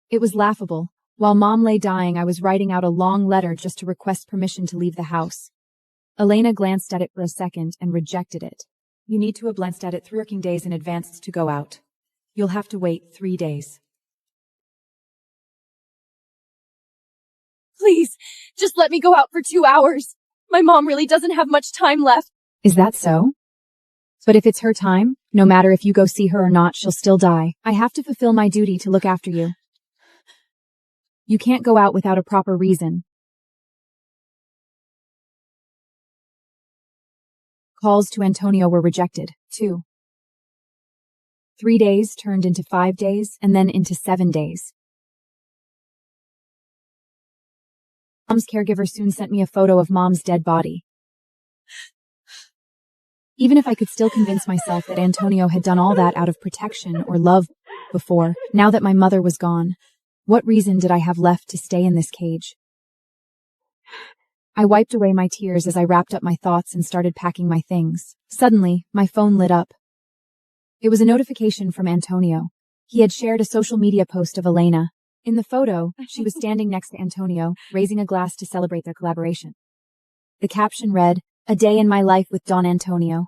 Speaker 1: It was laughable. While Mom lay dying, I was writing out a long letter just to request permission to leave the house. Elena glanced at it for a second and rejected it. You need to have glanced at it 3 working days in advance to go out. You'll have to wait 3 days.
Speaker 11: Please, just let me go out for 2 hours. My mom really doesn't have much time left.
Speaker 1: Is that so? But if it's her time, no matter if you go see her or not, she'll still die. I have to fulfill my duty to look after you. You can't go out without a proper reason. Calls to Antonio were rejected, too. 3 days turned into 5 days, and then into 7 days. Mom's caregiver soon sent me a photo of Mom's dead body. Even if I could still convince myself that Antonio had done all that out of protection or love before, now that my mother was gone, what reason did I have left to stay in this cage? I wiped away my tears as I wrapped up my thoughts and started packing my things. Suddenly, my phone lit up. It was a notification from Antonio. He had shared a social media post of Elena. In the photo, she was standing next to Antonio, raising a glass to celebrate their collaboration. The caption read, "A day in my life with Don Antonio."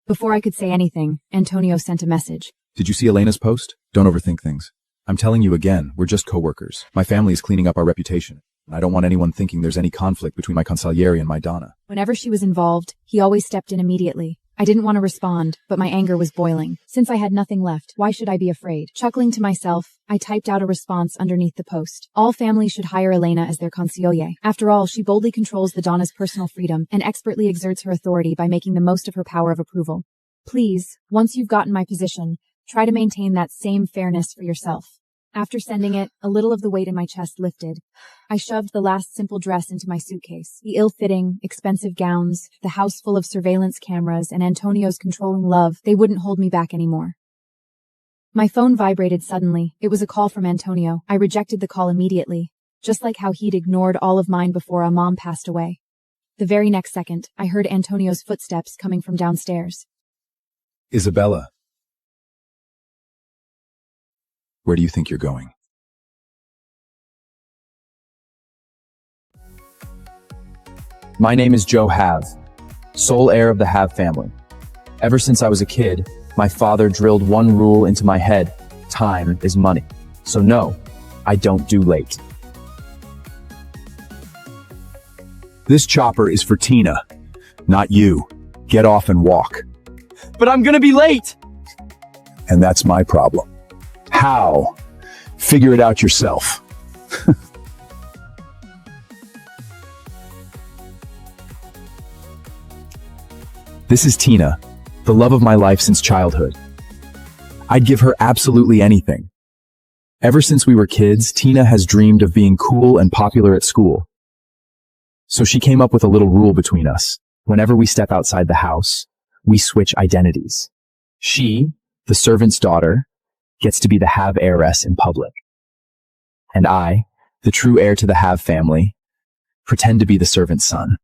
Speaker 1: Before I could say anything, Antonio sent a message.
Speaker 2: Did you see Elena's post? Don't overthink things. I'm telling you again, we're just co-workers. My family is cleaning up our reputation. I don't want anyone thinking there's any conflict between my consigliere and my Donna.
Speaker 1: Whenever she was involved, he always stepped in immediately. I didn't want to respond, but my anger was boiling. Since I had nothing left, why should I be afraid? Chuckling to myself, I typed out a response underneath the post. All families should hire Elena as their consigliere. After all, she boldly controls the Donna's personal freedom and expertly exerts her authority by making the most of her power of approval. Please, once you've gotten my position, try to maintain that same fairness for yourself. After sending it, a little of the weight in my chest lifted. I shoved the last simple dress into my suitcase. The ill-fitting, expensive gowns, the house full of surveillance cameras, and Antonio's controlling love, they wouldn't hold me back anymore. My phone vibrated suddenly. It was a call from Antonio. I rejected the call immediately, just like how he'd ignored all of mine before our mom passed away. The very next second, I heard Antonio's footsteps coming from downstairs.
Speaker 2: Isabella. Where do you think you're going? My name is Joe Have, sole heir of the Have family. Ever since I was a kid, my father drilled one rule into my head: time is money. So no, I don't do late. This chopper is for Tina, not you. Get off and walk.
Speaker 5: But I'm gonna be late!
Speaker 2: And that's my problem. How? Figure it out yourself. This is Tina, the love of my life since childhood. I'd give her absolutely anything. Ever since we were kids, Tina has dreamed of being cool and popular at school. So she came up with a little rule between us. Whenever we step outside the house, we switch identities. She, the servant's daughter, gets to be the Have heiress in public. And I, the true heir to the Have family, pretend to be the servant's son.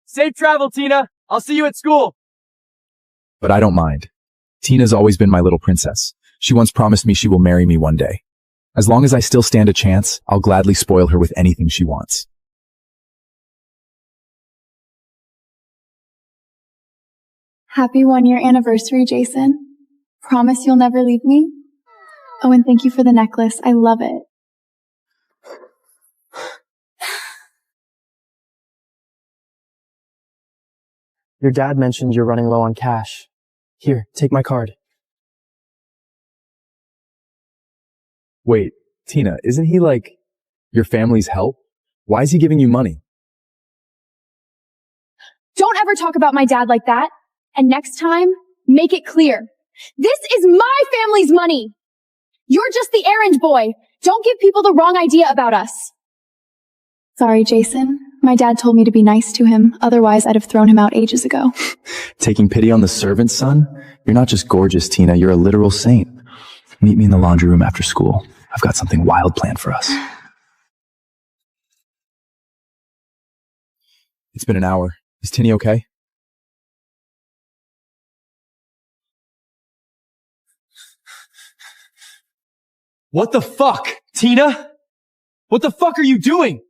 Speaker 5: Safe travel, Tina! I'll see you at school!
Speaker 2: But I don't mind. Tina's always been my little princess. She once promised me she will marry me one day. As long as I still stand a chance, I'll gladly spoil her with anything she wants.
Speaker 12: Happy 1-year anniversary, Jason. Promise you'll never leave me? Oh, and thank you for the necklace. I love it.
Speaker 5: Your dad mentioned you're running low on cash. Here, take my card.
Speaker 2: Wait, Tina, isn't he like your family's help? Why is he giving you money?
Speaker 11: Don't ever talk about my dad like that. And next time, make it clear. This is my family's money. You're just the errand boy. Don't give people the wrong idea about us.
Speaker 12: Sorry, Jason. My dad told me to be nice to him. Otherwise, I'd have thrown him out ages ago.
Speaker 2: Taking pity on the servant's son? You're not just gorgeous, Tina. You're a literal saint. Meet me in the laundry room after school. I've got something wild planned for us. It's been an hour. Is Tinny okay?
Speaker 5: What the fuck, Tina? What the fuck are you doing?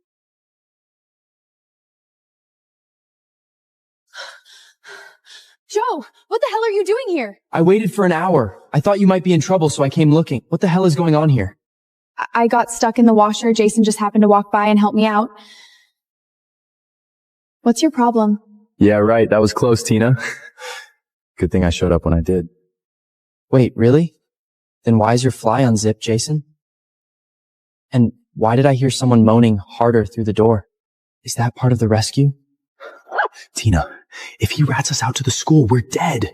Speaker 11: Joe, what the hell are you doing here?
Speaker 5: I waited for an hour. I thought you might be in trouble, so I came looking. What the hell is going on here?
Speaker 11: I got stuck in the washer. Jason just happened to walk by and help me out.
Speaker 12: What's your problem?
Speaker 2: Yeah, right. That was close, Tina. Good thing I showed up when I did.
Speaker 5: Wait, really? Then why is your fly unzipped, Jason? And why did I hear someone moaning harder through the door? Is that part of the rescue?
Speaker 2: Tina, if he rats us out to the school, we're dead.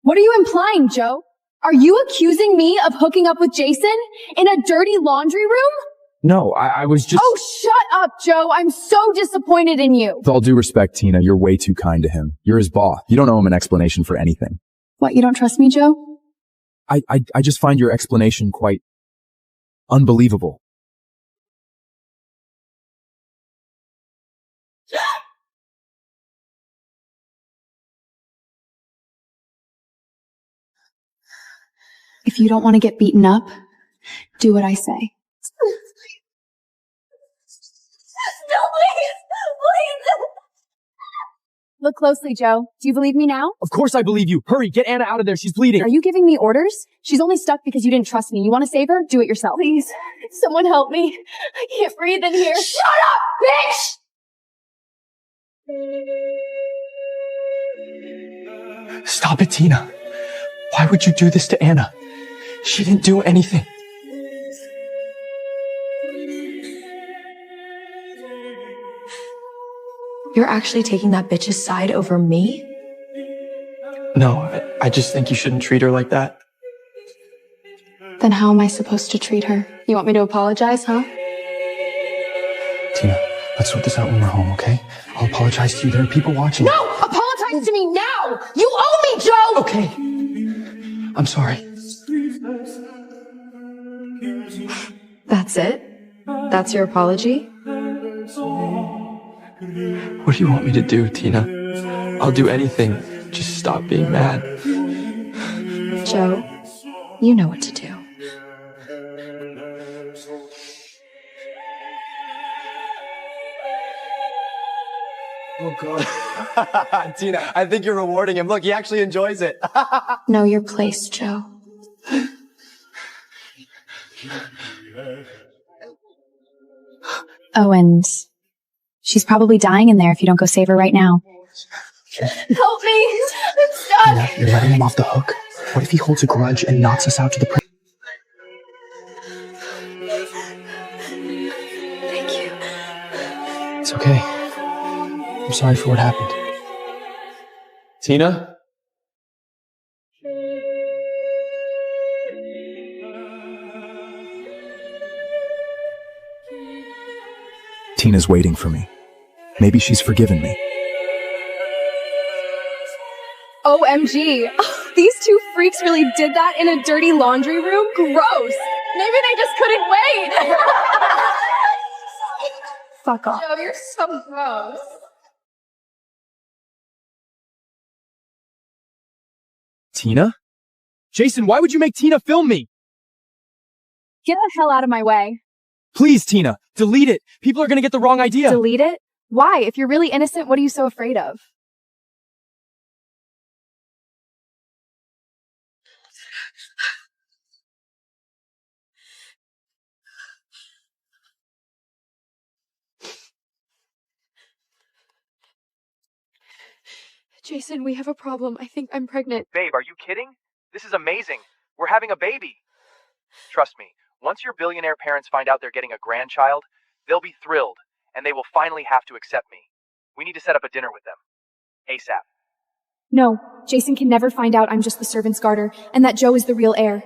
Speaker 11: What are you implying, Joe? Are you accusing me of hooking up with Jason in a dirty laundry room?
Speaker 2: No, I was just...
Speaker 11: Oh, shut up, Joe. I'm so disappointed in you.
Speaker 2: With all due respect, Tina, you're way too kind to him. You're his boss. You don't owe him an explanation for anything.
Speaker 12: What, you don't trust me, Joe?
Speaker 2: I just find your explanation quite unbelievable.
Speaker 12: If you don't want to get beaten up, do what I say.
Speaker 11: No, please! Please! Look closely, Joe. Do you believe me now?
Speaker 5: Of course I believe you. Hurry, get Anna out of there. She's bleeding.
Speaker 11: Are you giving me orders? She's only stuck because you didn't trust me. You want to save her? Do it yourself.
Speaker 4: Please, someone help me. I can't breathe in here.
Speaker 11: Shut up, bitch!
Speaker 5: Stop it, Tina. Why would you do this to Anna? She didn't do anything.
Speaker 10: You're actually taking that bitch's side over me?
Speaker 5: No, I just think you shouldn't treat her like that.
Speaker 12: Then how am I supposed to treat her? You want me to apologize, huh?
Speaker 5: Tina, let's sort this out when we're home, okay? I'll apologize to you. There are people watching.
Speaker 11: No! Apologize to me now! You owe me, Joe!
Speaker 5: Okay. I'm sorry.
Speaker 10: That's it? That's your apology?
Speaker 5: What do you want me to do, Tina? I'll do anything. Just stop being mad.
Speaker 10: Joe, you know what to do.
Speaker 5: Oh, God. Tina, I think you're rewarding him. Look, he actually enjoys it.
Speaker 10: Know your place, Joe.
Speaker 1: Oh, and she's probably dying in there if you don't go save her right now.
Speaker 4: Help me! I'm stuck!
Speaker 5: You're letting him off the hook. What if he holds a grudge and knocks us out to the
Speaker 10: Thank you.
Speaker 5: It's okay. I'm sorry for what happened. Tina?
Speaker 2: Tina's waiting for me. Maybe she's forgiven me.
Speaker 11: OMG. These two freaks really did that in a dirty laundry room? Gross.
Speaker 4: Maybe they just couldn't wait!
Speaker 11: Fuck off.
Speaker 4: Joe, you're so gross.
Speaker 3: Tina? Jason, why would you make Tina film me?
Speaker 11: Get the hell out of my way.
Speaker 3: Please, Tina, delete it. People are gonna get the wrong idea.
Speaker 11: Delete it? Why? If you're really innocent, what are you so afraid of? Jason, we have a problem. I think I'm pregnant.
Speaker 13: Babe, are you kidding? This is amazing. We're having a baby. Trust me, once your billionaire parents find out they're getting a grandchild, they'll be thrilled, and they will finally have to accept me. We need to set up a dinner with them. ASAP.
Speaker 11: No, Jason can never find out I'm just the servant's garter, and that Joe is the real heir.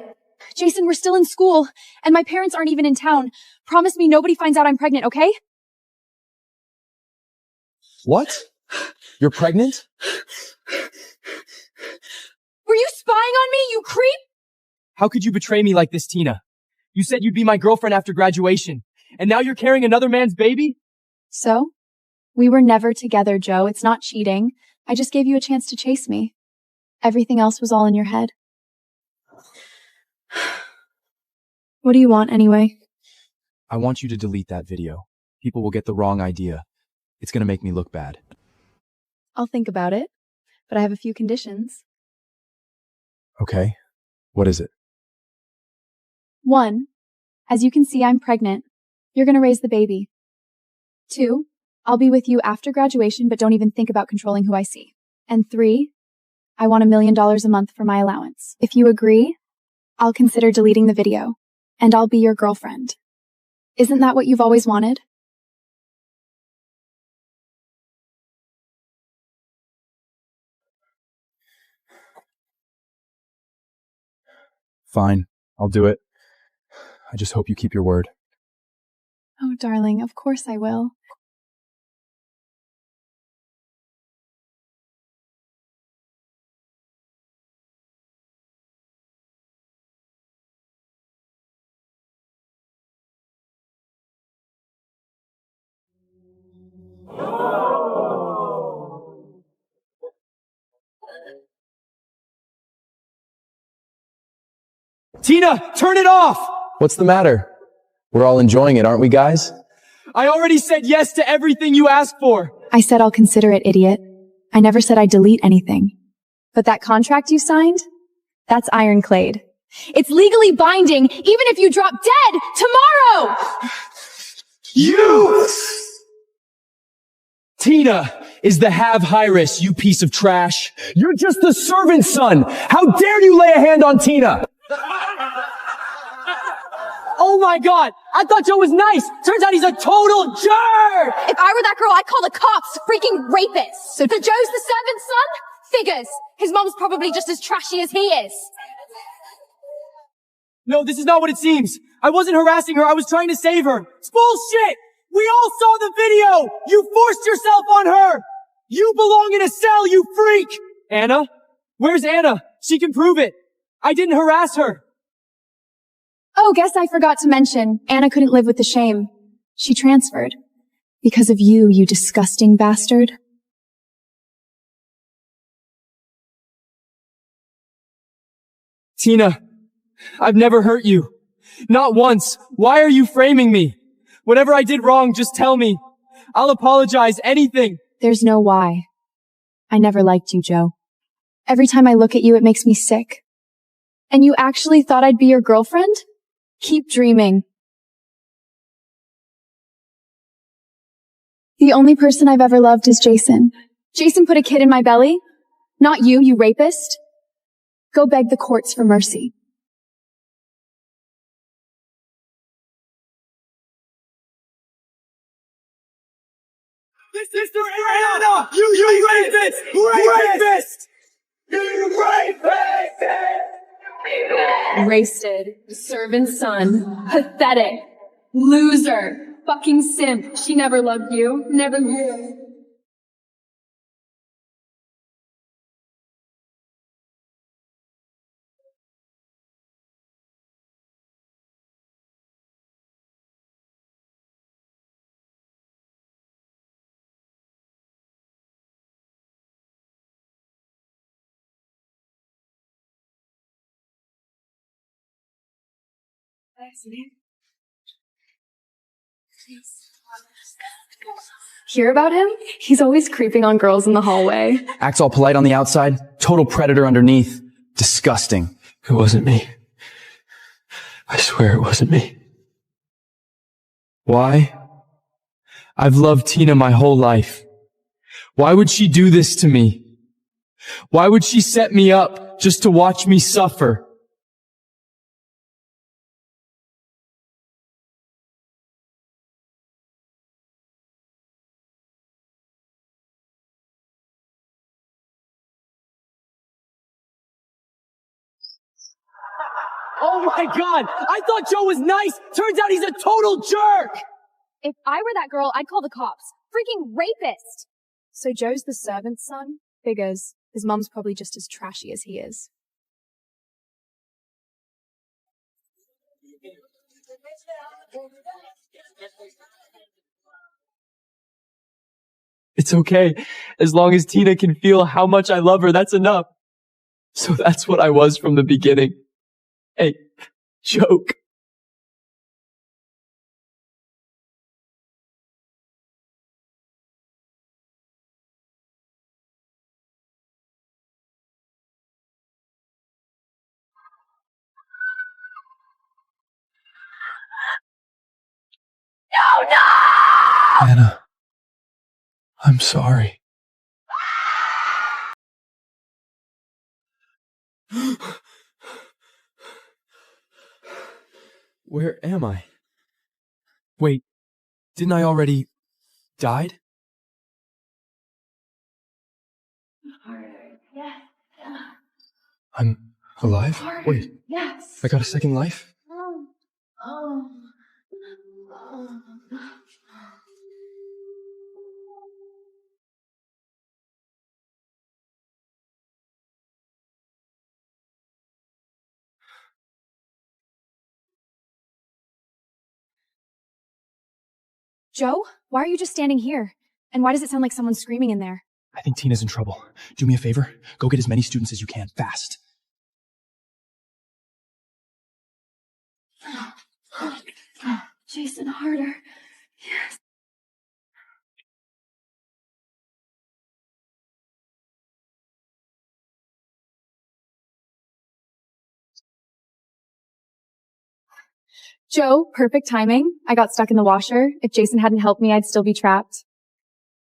Speaker 11: Jason, we're still in school, and my parents aren't even in town. Promise me nobody finds out I'm pregnant, okay?
Speaker 5: What? You're pregnant?
Speaker 11: Were you spying on me, you creep?
Speaker 3: How could you betray me like this, Tina? You said you'd be my girlfriend after graduation, and now you're carrying another man's baby?
Speaker 11: So? We were never together, Joe. It's not cheating. I just gave you a chance to chase me. Everything else was all in your head. What do you want, anyway?
Speaker 2: I want you to delete that video. People will get the wrong idea. It's gonna make me look bad.
Speaker 11: I'll think about it, but I have a few conditions.
Speaker 2: Okay. What is it?
Speaker 11: 1, as you can see, I'm pregnant. You're gonna raise the baby. 2, I'll be with you after graduation, but don't even think about controlling who I see. And 3, I want $1 million a month for my allowance. If you agree, I'll consider deleting the video, and I'll be your girlfriend. Isn't that what you've always wanted?
Speaker 2: Fine. I'll do it. I just hope you keep your word.
Speaker 11: Oh, darling, of course I will.
Speaker 3: Tina, turn it off!
Speaker 5: What's the matter? We're all enjoying it, aren't we, guys?
Speaker 3: I already said yes to everything you asked for.
Speaker 11: I said I'll consider it, idiot. I never said I'd delete anything. But that contract you signed? That's ironclad. It's legally binding, even if you drop dead tomorrow!
Speaker 3: You! Tina is the have-high-risk, you piece of trash. You're just the servant's son. How dare you lay a hand on Tina? Oh my God! I thought Joe was nice! Turns out he's a total jerk!
Speaker 4: If I were that girl, I'd call the cops! Freaking rapists! So Joe's the servant's son? Figures! His mom's probably just as trashy as he is!
Speaker 3: No, this is not what it seems. I wasn't harassing her, I was trying to save her. It's bullshit! We all saw the video! You forced yourself on her! You belong in a cell, you freak! Anna? Where's Anna? She can prove it! I didn't harass her!
Speaker 12: Oh, guess I forgot to mention, Anna couldn't live with the shame. She transferred. Because of you, you disgusting bastard.
Speaker 5: Tina, I've never hurt you. Not once. Why are you framing me? Whatever I did wrong, just tell me. I'll apologize, anything.
Speaker 12: There's no why. I never liked you, Joe. Every time I look at you, it makes me sick. And you actually thought I'd be your girlfriend? Keep dreaming. The only person I've ever loved is Jason. Jason put a kid in my belly. Not you, you rapist. Go beg the courts for mercy.
Speaker 5: Sister Anna! You rapist! Rapist! You rapist!
Speaker 4: Wasted. Servant's son. Pathetic. Loser. Fucking simp. She never loved you. Never will.
Speaker 12: Hear about him? He's always creeping on girls in the hallway.
Speaker 5: Acts all polite on the outside, total predator underneath. Disgusting. It wasn't me. I swear it wasn't me. Why? I've loved Tina my whole life. Why would she do this to me? Why would she set me up just to watch me suffer? Oh my god! I thought Joe was nice! Turns out he's a total jerk!
Speaker 11: If I were that girl, I'd call the cops. Freaking rapist! So Joe's the servant's son? Figures. His mom's probably just as trashy as he is.
Speaker 5: It's okay. As long as Tina can feel how much I love her, that's enough. So that's what I was from the beginning. Hey, joke.
Speaker 4: No!
Speaker 5: Anna, I'm sorry. Where am I? Wait, didn't I already died?
Speaker 4: Yes.
Speaker 5: I'm alive? Wait,
Speaker 4: Yes.
Speaker 5: I got a second life?
Speaker 11: Joe? Why are you just standing here? And why does it sound like someone's screaming in there?
Speaker 5: I think Tina's in trouble. Do me a favor. Go get as many students as you can, fast.
Speaker 4: Jason, harder. Yes.
Speaker 12: Joe, perfect timing. I got stuck in the washer. If Jason hadn't helped me, I'd still be trapped.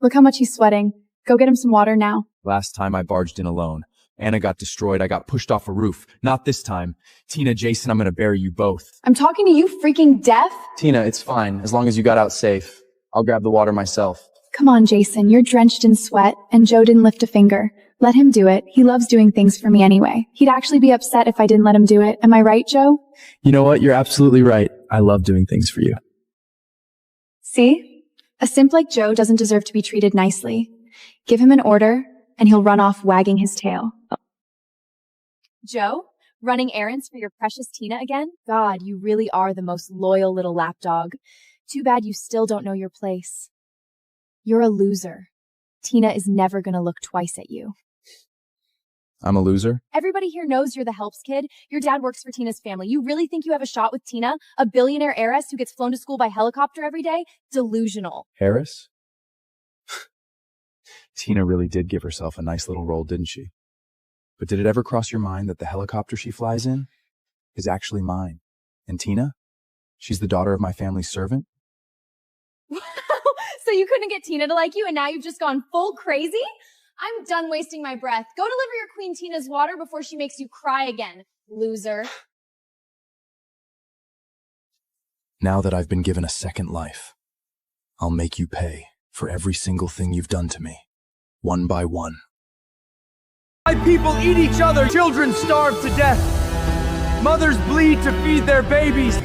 Speaker 12: Look how much he's sweating. Go get him some water now.
Speaker 2: Last time I barged in alone. Anna got destroyed. I got pushed off a roof. Not this time. Tina, Jason, I'm gonna bury you both.
Speaker 12: I'm talking to you, freaking deaf.
Speaker 5: Tina, it's fine, as long as you got out safe. I'll grab the water myself.
Speaker 12: Come on, Jason. You're drenched in sweat, and Joe didn't lift a finger. Let him do it. He loves doing things for me anyway. He'd actually be upset if I didn't let him do it. Am I right, Joe?
Speaker 5: You know what? You're absolutely right. I love doing things for you.
Speaker 12: See? A simp like Joe doesn't deserve to be treated nicely. Give him an order, and he'll run off wagging his tail.
Speaker 11: Joe? Running errands for your precious Tina again? God, you really are the most loyal little lapdog. Too bad you still don't know your place. You're a loser. Tina is never gonna look twice at you.
Speaker 2: I'm a loser?
Speaker 11: Everybody here knows you're the helps kid. Your dad works for Tina's family. You really think you have a shot with Tina? A billionaire heiress who gets flown to school by helicopter every day? Delusional.
Speaker 2: Harris? Tina really did give herself a nice little role, didn't she? But did it ever cross your mind that the helicopter she flies in is actually mine? And Tina? She's the daughter of my family's servant?
Speaker 11: So you couldn't get Tina to like you and now you've just gone full crazy? I'm done wasting my breath. Go deliver your Queen Tina's water before she makes you cry again, loser.
Speaker 2: Now that I've been given a second life, I'll make you pay for every single thing you've done to me, one by one.
Speaker 3: My people eat each other, children starve to death, mothers bleed to feed their babies.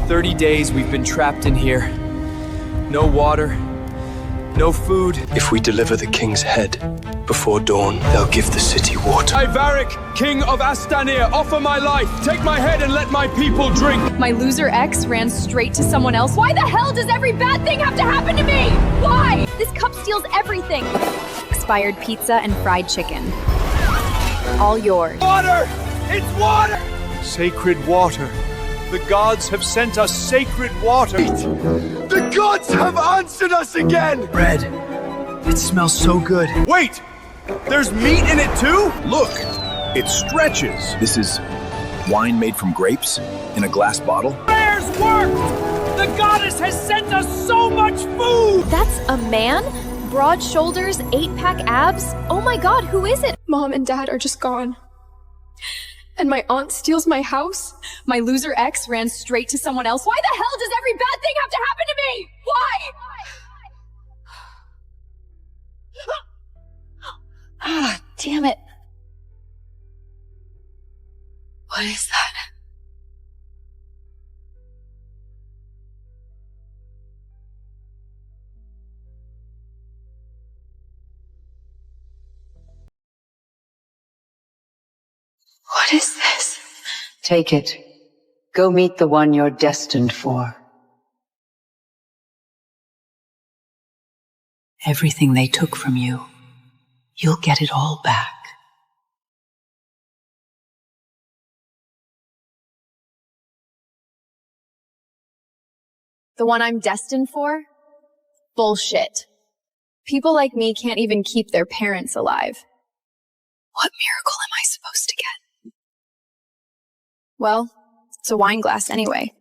Speaker 14: 30 days we've been trapped in here. No water, no food.
Speaker 15: If we deliver the king's head before dawn, they'll give the city water.
Speaker 3: I, Varric, king of Astanir, offer my life. Take my head and let my people drink.
Speaker 11: My loser ex ran straight to someone else. Why the hell does every bad thing have to happen to me? Why? This cup steals everything. Expired pizza and fried chicken. All yours.
Speaker 3: Water! It's water! Sacred water. The gods have sent us sacred water. The gods have answered us again!
Speaker 14: Bread. It smells so good.
Speaker 3: Wait! There's meat in it too?
Speaker 2: Look, it stretches. This is wine made from grapes in a glass bottle.
Speaker 3: Prayers worked! The goddess has sent us so much food!
Speaker 11: That's a man? Broad shoulders, 8-pack abs? Oh my god, who is it?
Speaker 12: Mom and Dad are just gone. And my aunt steals my house.
Speaker 11: My loser ex ran straight to someone else. Why the hell does every bad thing have to happen to me? Why?
Speaker 10: Ah, damn it. What is that? What is this?
Speaker 16: Take it. Go meet the one you're destined for. Everything they took from you, you'll get it all back.
Speaker 11: The one I'm destined for? Bullshit. People like me can't even keep their parents alive.
Speaker 10: What miracle am I supposed to get?
Speaker 11: Well, it's a wine glass anyway.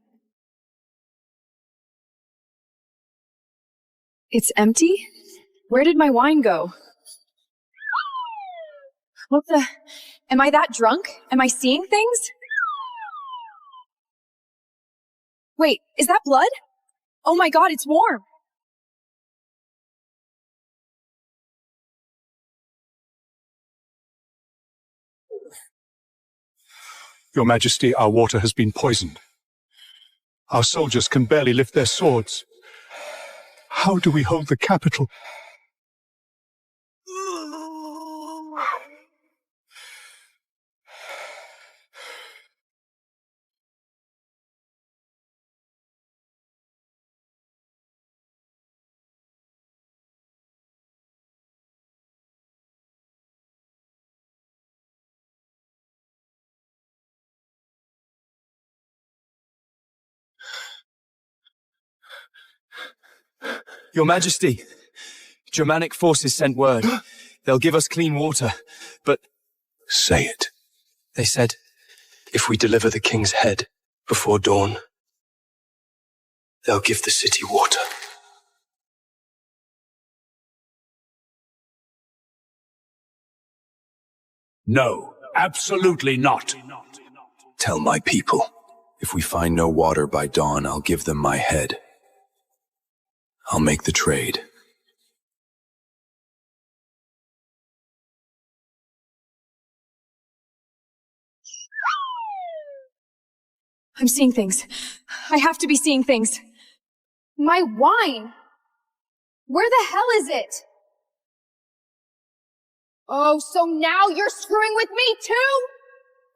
Speaker 11: It's empty? Where did my wine go? What the? Am I that drunk? Am I seeing things? Wait, is that blood? Oh my god, it's warm!
Speaker 3: Your Majesty, our water has been poisoned. Our soldiers can barely lift their swords. How do we hold the capital?
Speaker 14: Your Majesty, Germanic forces sent word. They'll give us clean water, but...
Speaker 15: Say it.
Speaker 14: They said...
Speaker 15: If we deliver the king's head before dawn, they'll give the city water.
Speaker 3: No, absolutely not.
Speaker 2: Tell my people, if we find no water by dawn, I'll give them my head. I'll make the trade.
Speaker 11: I'm seeing things. I have to be seeing things. My wine! Where the hell is it? Oh, so now you're screwing with me too?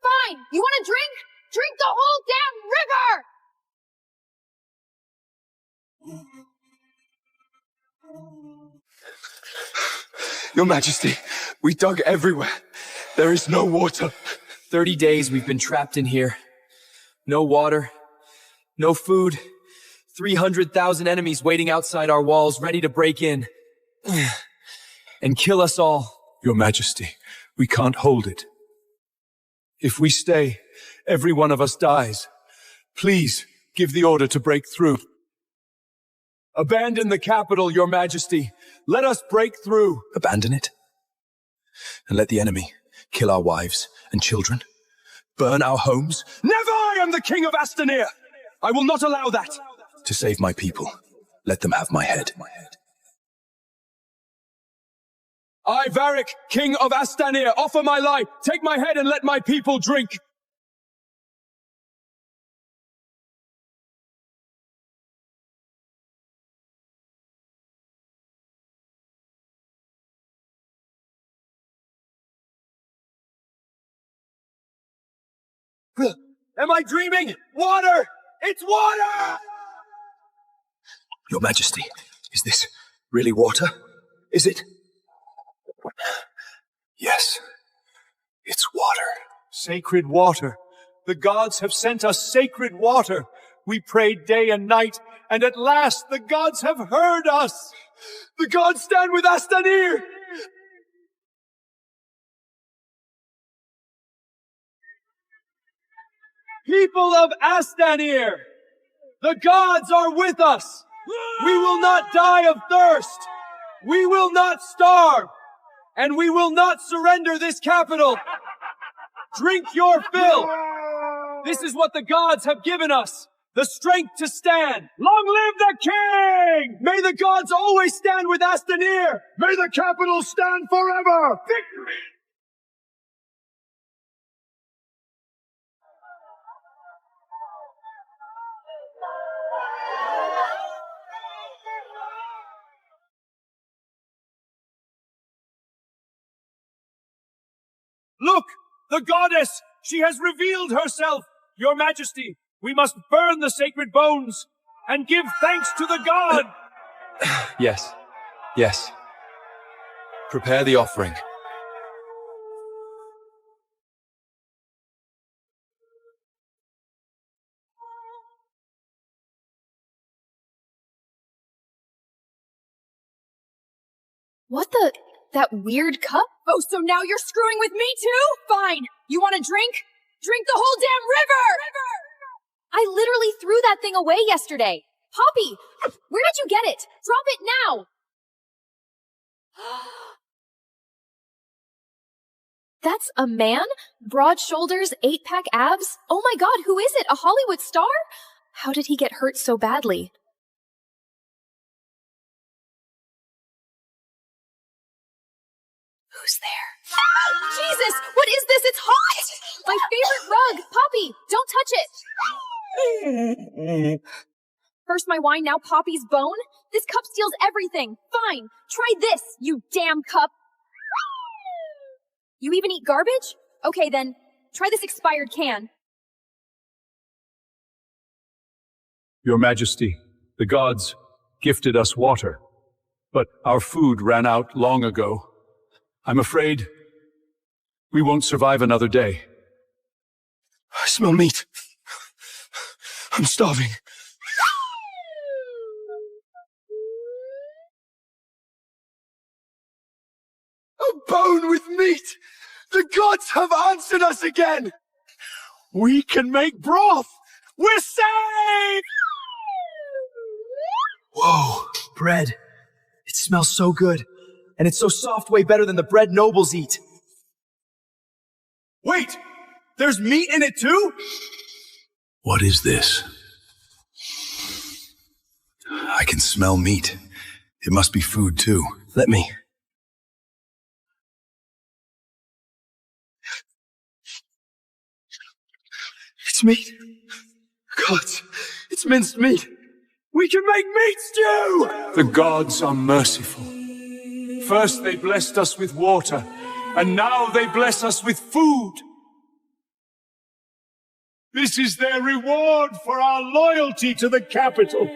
Speaker 4: Fine! You want a drink? Drink the whole damn river!
Speaker 14: Your Majesty, we dug everywhere. There is no water.
Speaker 6: 30 days we've been trapped in here. No water, no food, 300,000 enemies waiting outside our walls, ready to break in and kill us all.
Speaker 3: Your Majesty, we can't hold it. If we stay, every one of us dies. Please, give the order to break through. Abandon the capital, Your Majesty. Let us break through.
Speaker 2: Abandon it? And let the enemy kill our wives and children? Burn our homes?
Speaker 3: Never! I am the King of Astanir! I will not allow that!
Speaker 2: To save my people, let them have my head.
Speaker 3: I, Varric, King of Astanir, offer my life. Take my head and let my people drink. Am I dreaming? Water! It's water!
Speaker 2: Your Majesty, is this really water? Is it? Yes, it's water.
Speaker 3: Sacred water. The gods have sent us sacred water. We prayed day and night, and at last the gods have heard us. The gods stand with Astanir! People of Astanir, the gods are with us. We will not die of thirst. We will not starve. And we will not surrender this capital. Drink your fill. This is what the gods have given us. The strength to stand. Long live the king! May the gods always stand with Astanir. May the capital stand forever. Victory! Look! The goddess! She has revealed herself! Your Majesty, we must burn the sacred bones and give thanks to the god!
Speaker 14: Yes. Yes. Prepare the offering.
Speaker 11: What the? That weird cup? Oh, so now you're screwing with me too? Fine. You want a drink? Drink the whole damn river! I literally threw that thing away yesterday. Poppy, where did you get it? Drop it now! That's a man? Broad shoulders, 8-pack abs? Oh my god, who is it? A Hollywood star? How did he get hurt so badly? Who's there? Jesus! What is this? It's hot! My favorite rug! Poppy, don't touch it! First my wine, now Poppy's bone? This cup steals everything! Fine! Try this, you damn cup! You even eat garbage? Okay then, try this expired can.
Speaker 3: Your Majesty, the gods gifted us water, but our food ran out long ago. I'm afraid we won't survive another day.
Speaker 14: I smell meat. I'm starving. A bone with meat! The gods have answered us again!
Speaker 3: We can make broth! We're saved!
Speaker 6: Whoa, bread. It smells so good. And it's so soft, way better than the bread nobles eat.
Speaker 3: Wait! There's meat in it too?
Speaker 2: What is this? I can smell meat. It must be food too.
Speaker 14: Let me. It's meat. Gods, it's minced meat.
Speaker 3: We can make meat stew! The gods are merciful. First they blessed us with water, and now they bless us with food. This is their reward for our loyalty to the capital.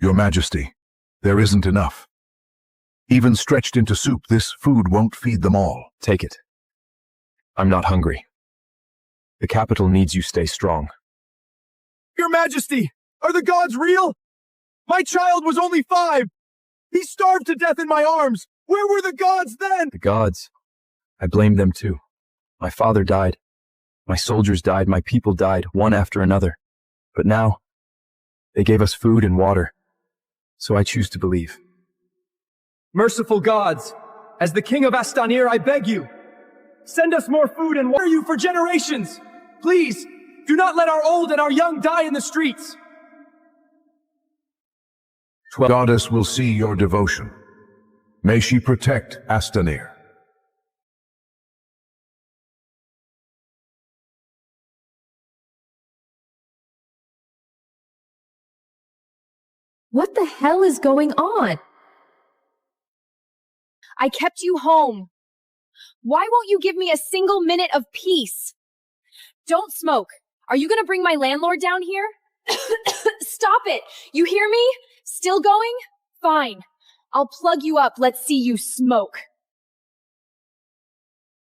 Speaker 17: Your Majesty, there isn't enough. Even stretched into soup, this food won't feed them all.
Speaker 14: Take it. I'm not hungry. The capital needs you stay strong.
Speaker 3: Your Majesty, are the gods real? My child was only 5. He starved to death in my arms. Where were the gods then?
Speaker 14: The gods. I blame them too. My father died. My soldiers died. My people died, one after another. But now, they gave us food and water. So I choose to believe.
Speaker 3: Merciful gods, as the king of Astanir, I beg you, send us more food and water you for generations. Please, do not let our old and our young die in the streets.
Speaker 17: Goddess will see your devotion. May she protect Astanir.
Speaker 11: What the hell is going on? I kept you home. Why won't you give me a single minute of peace? Don't smoke. Are you gonna bring my landlord down here? Stop it! You hear me? Still going? Fine. I'll plug you up. Let's see you smoke.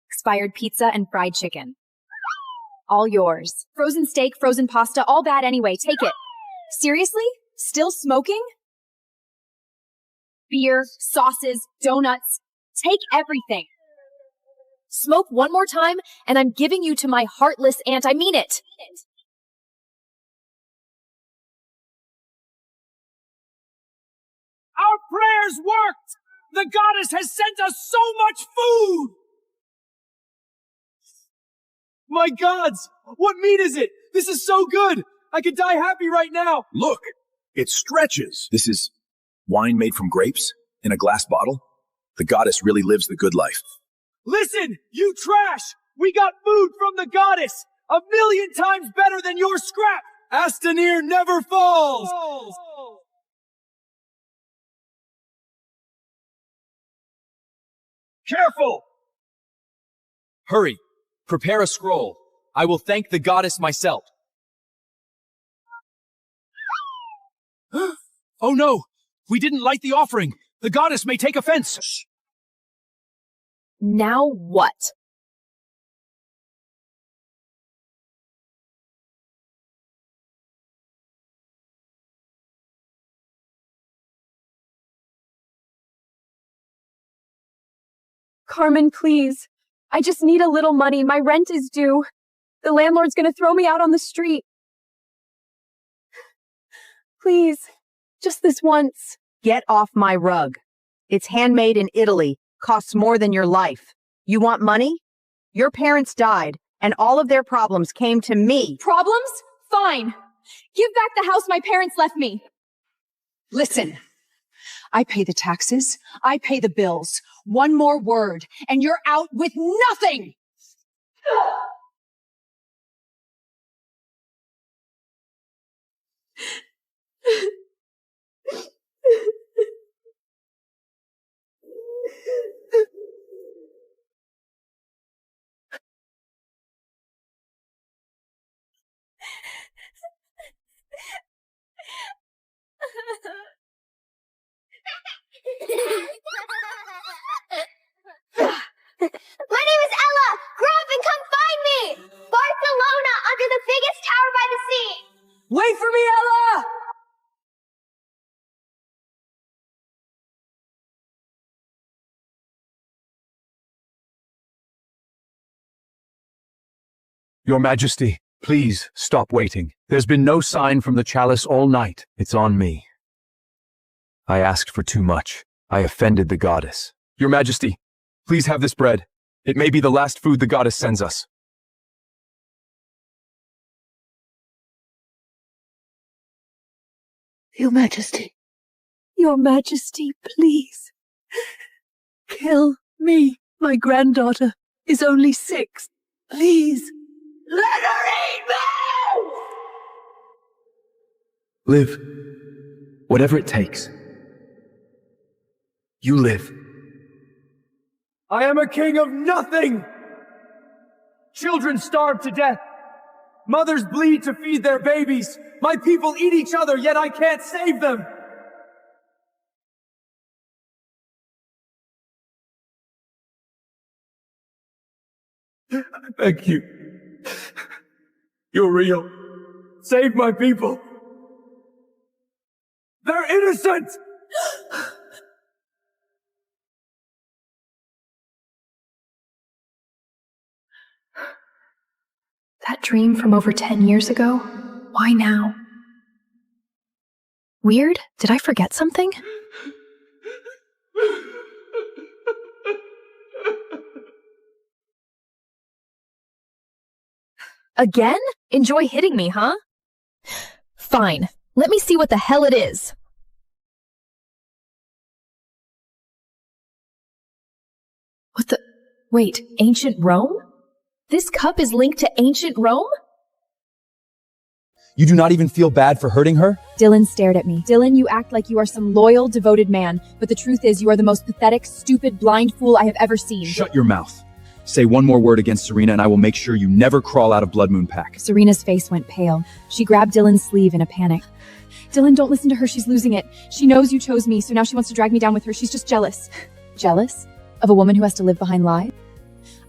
Speaker 1: Expired pizza and fried chicken. All yours. Frozen steak, frozen pasta, all bad anyway. Take it. Seriously? Still smoking? Beer, sauces, donuts. Take everything. Smoke one more time, and I'm giving you to my heartless aunt. I mean it.
Speaker 3: Our prayers worked! The goddess has sent us so much food! My gods! What meat is it? This is so good! I could die happy right now!
Speaker 2: Look! It stretches! This is wine made from grapes? In a glass bottle? The goddess really lives the good life.
Speaker 3: Listen, you trash! We got food from the goddess! 1,000,000 times better than your scrap! Astanir never falls! Careful!
Speaker 13: Hurry! Prepare a scroll. I will thank the goddess myself.
Speaker 3: Oh no! We didn't light the offering! The goddess may take offense!
Speaker 11: Now what? Carmen, please. I just need a little money. My rent is due. The landlord's gonna throw me out on the street. Please, just this once.
Speaker 18: Get off my rug. It's handmade in Italy, costs more than your life. You want money? Your parents died, and all of their problems came to me.
Speaker 11: Problems? Fine. Give back the house my parents left me.
Speaker 19: Listen, I pay the taxes, I pay the bills. One more word, and you're out with nothing!
Speaker 20: My name is Ella! Grow up and come find me! Barcelona, under the biggest tower by the sea!
Speaker 19: Wait for me, Ella!
Speaker 3: Your Majesty, please stop waiting. There's been no sign from the chalice all night.
Speaker 14: It's on me. I asked for too much. I offended the goddess.
Speaker 3: Your Majesty, please have this bread. It may be the last food the goddess sends us.
Speaker 19: Your Majesty.
Speaker 21: Your Majesty, please. Kill me. My granddaughter is only 6. Please.
Speaker 20: Let her eat me!
Speaker 14: Live. Whatever it takes. You live.
Speaker 3: I am a king of nothing! Children starve to death. Mothers bleed to feed their babies. My people eat each other, yet I can't save them! I beg you. You're real. Save my people. They're innocent!
Speaker 1: That dream from over 10 years ago? Why now? Weird? Did I forget something? Again? Enjoy hitting me, huh? Fine. Let me see what the hell it is. What the— Wait, ancient Rome? This cup is linked to ancient Rome?
Speaker 2: You do not even feel bad for hurting her?
Speaker 11: Dylan stared at me. Dylan, you act like you are some loyal, devoted man, but the truth is you are the most pathetic, stupid, blind fool I have ever seen.
Speaker 2: Shut your mouth. Say one more word against Serena and I will make sure you never crawl out of Blood Moon Pack.
Speaker 11: Serena's face went pale. She grabbed Dylan's sleeve in a panic. Dylan, don't listen to her. She's losing it. She knows you chose me, so now she wants to drag me down with her. She's just jealous. Jealous? Of a woman who has to live behind lies?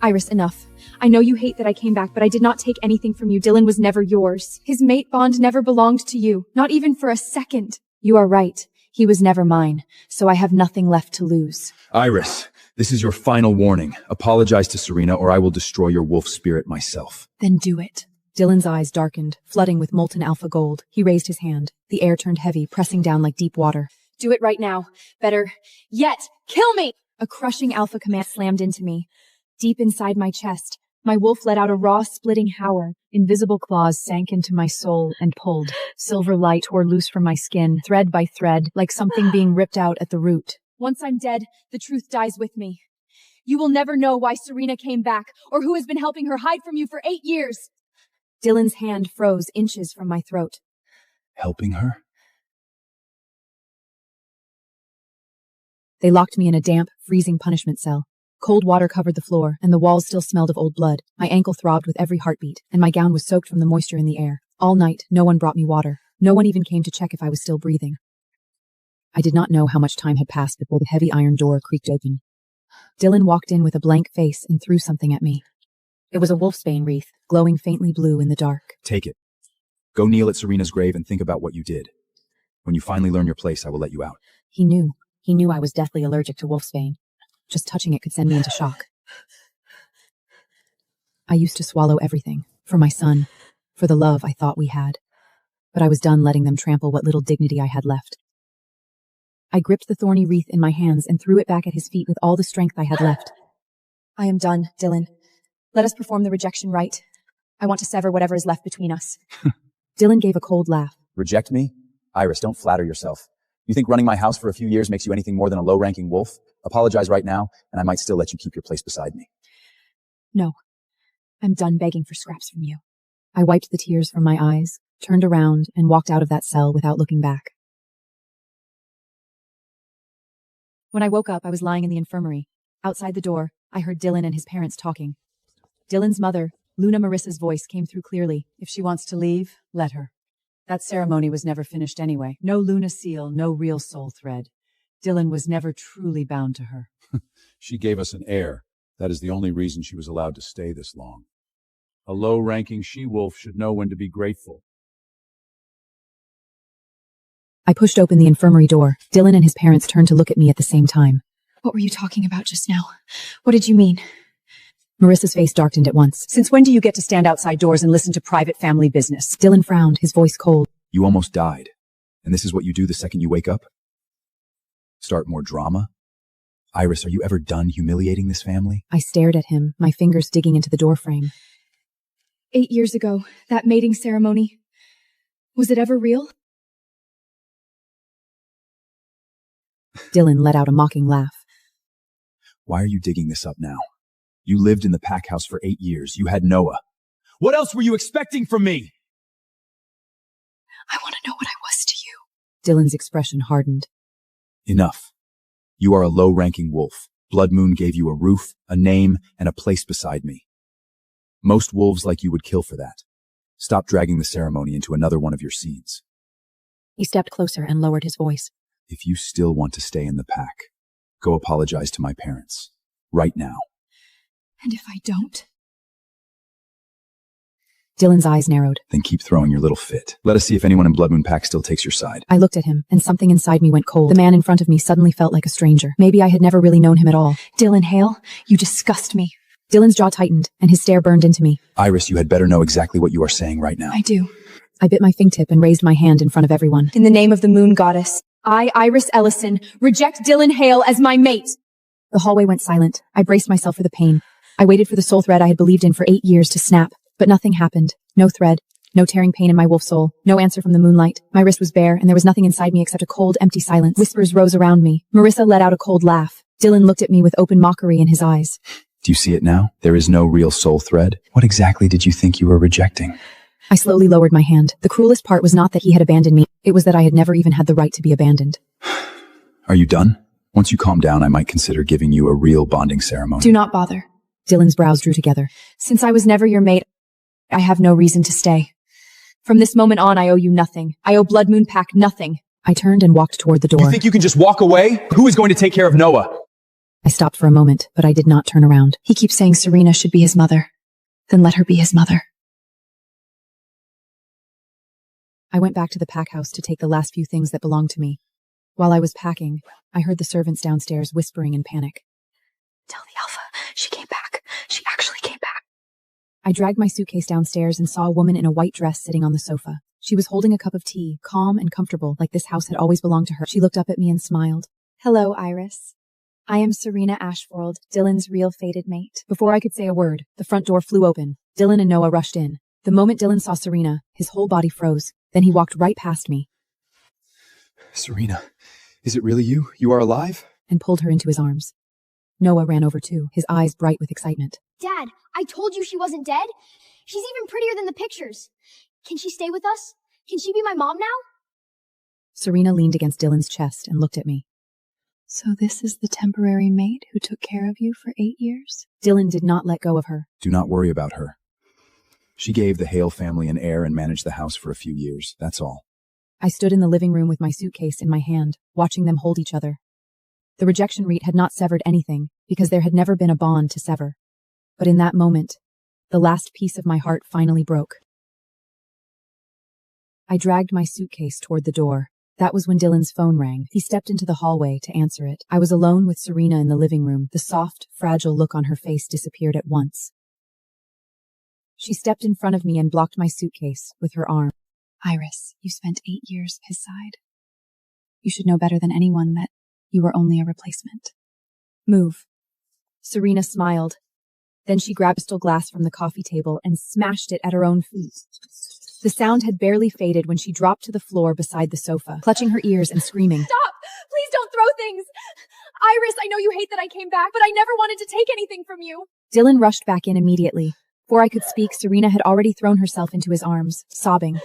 Speaker 11: Iris, enough. I know you hate that I came back, but I did not take anything from you. Dylan was never yours. His mate bond never belonged to you. Not even for a second. You are right. He was never mine, so I have nothing left to lose.
Speaker 2: Iris, this is your final warning. Apologize to Serena or I will destroy your wolf spirit myself.
Speaker 11: Then do it. Dylan's eyes darkened, flooding with molten alpha gold. He raised his hand. The air turned heavy, pressing down like deep water. Do it right now. Better yet, kill me! A crushing alpha command slammed into me. Deep inside my chest, my wolf let out a raw, splitting howl. Invisible claws sank into my soul and pulled. Silver light tore loose from my skin, thread by thread, like something being ripped out at the root. Once I'm dead, the truth dies with me. You will never know why Serena came back, or who has been helping her hide from you for 8 years. Dylan's hand froze inches from my throat.
Speaker 2: Helping her?
Speaker 11: They locked me in a damp, freezing punishment cell. Cold water covered the floor, and the walls still smelled of old blood. My ankle throbbed with every heartbeat, and my gown was soaked from the moisture in the air. All night, no one brought me water. No one even came to check if I was still breathing. I did not know how much time had passed before the heavy iron door creaked open. Dylan walked in with a blank face and threw something at me. It was a wolfsbane wreath, glowing faintly blue in the dark.
Speaker 2: Take it. Go kneel at Serena's grave and think about what you did. When you finally learn your place, I will let you out.
Speaker 11: He knew. He knew I was deathly allergic to wolfsbane. Just touching it could send me into shock. I used to swallow everything. For my son. For the love I thought we had. But I was done letting them trample what little dignity I had left. I gripped the thorny wreath in my hands and threw it back at his feet with all the strength I had left. I am done, Dylan. Let us perform the rejection rite. I want to sever whatever is left between us. Dylan gave a cold laugh.
Speaker 2: Reject me? Iris, don't flatter yourself. You think running my house for a few years makes you anything more than a low-ranking wolf? Apologize right now, and I might still let you keep your place beside me.
Speaker 11: No. I'm done begging for scraps from you. I wiped the tears from my eyes, turned around, and walked out of that cell without looking back. When I woke up, I was lying in the infirmary. Outside the door, I heard Dylan and his parents talking. Dylan's mother, Luna Marissa's voice came through clearly.
Speaker 7: If she wants to leave, let her. That ceremony was never finished anyway. No Luna seal, no real soul thread. Dylan was never truly bound to her.
Speaker 17: She gave us an heir. That is the only reason she was allowed to stay this long. A low-ranking she-wolf should know when to be grateful.
Speaker 11: I pushed open the infirmary door. Dylan and his parents turned to look at me at the same time.
Speaker 1: What were you talking about just now? What did you mean?
Speaker 11: Marissa's face darkened at once.
Speaker 7: Since when do you get to stand outside doors and listen to private family business?
Speaker 11: Dylan frowned, his voice cold.
Speaker 2: You almost died. And this is what you do the second you wake up? Start more drama? Iris, are you ever done humiliating this family?
Speaker 11: I stared at him, my fingers digging into the doorframe.
Speaker 1: 8 years ago, that mating ceremony. Was it ever real?
Speaker 11: Dylan let out a mocking laugh.
Speaker 2: Why are you digging this up now? You lived in the pack house for 8 years. You had Noah. What else were you expecting from me?
Speaker 1: I want to know what I was to you.
Speaker 11: Dylan's expression hardened.
Speaker 2: Enough. You are a low-ranking wolf. Blood Moon gave you a roof, a name, and a place beside me. Most wolves like you would kill for that. Stop dragging the ceremony into another one of your seeds.
Speaker 1: He stepped closer and lowered his voice.
Speaker 2: If you still want to stay in the pack, go apologize to my parents. Right now.
Speaker 1: And if I don't? Dylan's eyes narrowed.
Speaker 2: Then keep throwing your little fit. Let us see if anyone in Blood Moon Pack still takes your side.
Speaker 1: I looked at him, and something inside me went cold. The man in front of me suddenly felt like a stranger. Maybe I had never really known him at all. Dylan Hale, you disgust me. Dylan's jaw tightened, and his stare burned into me.
Speaker 2: Iris, you had better know exactly what you are saying right now.
Speaker 1: I do. I bit my fingertip and raised my hand in front of everyone. In the name of the moon goddess, I, Iris Ellison, reject Dylan Hale as my mate. The hallway went silent. I braced myself for the pain. I waited for the soul thread I had believed in for 8 years to snap, but nothing happened. No thread, no tearing pain in my wolf soul, no answer from the moonlight. My wrist was bare, and there was nothing inside me except a cold, empty silence. Whispers rose around me. Marissa let out a cold laugh. Dylan looked at me with open mockery in his eyes.
Speaker 2: Do you see it now? There is no real soul thread. What exactly did you think you were rejecting?
Speaker 1: I slowly lowered my hand. The cruelest part was not that he had abandoned me. It was that I had never even had the right to be abandoned.
Speaker 2: Are you done? Once you calm down, I might consider giving you a real bonding ceremony.
Speaker 1: Do not bother. Dylan's brows drew together. Since I was never your mate, I have no reason to stay. From this moment on, I owe you nothing. I owe Blood Moon Pack nothing. I turned and walked toward the door.
Speaker 3: You think you can just walk away? Who is going to take care of Noah?
Speaker 1: I stopped for a moment, but I did not turn around. He keeps saying Serena should be his mother. Then let her be his mother. I went back to the pack house to take the last few things that belonged to me. While I was packing, I heard the servants downstairs whispering in panic.
Speaker 11: Tell the Alpha, she came back. She actually came back.
Speaker 1: I dragged my suitcase downstairs and saw a woman in a white dress sitting on the sofa. She was holding a cup of tea, calm and comfortable, like this house had always belonged to her. She looked up at me and smiled.
Speaker 11: Hello, Iris. I am Serena Ashford, Dylan's real fated mate.
Speaker 1: Before I could say a word, the front door flew open. Dylan and Noah rushed in. The moment Dylan saw Serena, his whole body froze. Then he walked right past me.
Speaker 2: Serena, is it really you? You are alive?
Speaker 1: And pulled her into his arms. Noah ran over too, his eyes bright with excitement.
Speaker 20: Dad, I told you she wasn't dead. She's even prettier than the pictures. Can she stay with us? Can she be my mom now?
Speaker 1: Serena leaned against Dylan's chest and looked at me.
Speaker 11: So this is the temporary mate who took care of you for 8 years?
Speaker 1: Dylan did not let go of her.
Speaker 2: Do not worry about her. She gave the Hale family an heir and managed the house for a few years, that's all.
Speaker 1: I stood in the living room with my suitcase in my hand, watching them hold each other. The rejection rite had not severed anything, because there had never been a bond to sever. But in that moment, the last piece of my heart finally broke. I dragged my suitcase toward the door. That was when Dylan's phone rang. He stepped into the hallway to answer it. I was alone with Serena in the living room. The soft, fragile look on her face disappeared at once. She stepped in front of me and blocked my suitcase with her arm.
Speaker 11: Iris, you spent 8 years at his side. You should know better than anyone that you were only a replacement.
Speaker 1: Move. Serena smiled. Then she grabbed a crystal glass from the coffee table and smashed it at her own feet. The sound had barely faded when she dropped to the floor beside the sofa, clutching her ears and screaming.
Speaker 11: Stop! Please don't throw things! Iris, I know you hate that I came back, but I never wanted to take anything from you.
Speaker 1: Dylan rushed back in immediately. Before I could speak, Serena had already thrown herself into his arms, sobbing.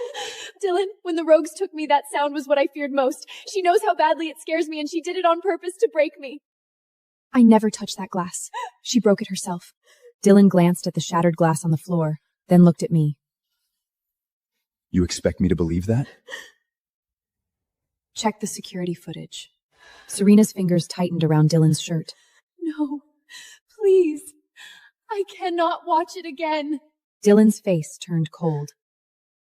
Speaker 11: Dylan, when the rogues took me, that sound was what I feared most. She knows how badly it scares me, and she did it on purpose to break me.
Speaker 1: I never touched that glass. She broke it herself. Dylan glanced at the shattered glass on the floor, then looked at me.
Speaker 2: You expect me to believe that?
Speaker 1: Check the security footage. Serena's fingers tightened around Dylan's shirt.
Speaker 11: No, please. I cannot watch it again.
Speaker 1: Dylan's face turned cold.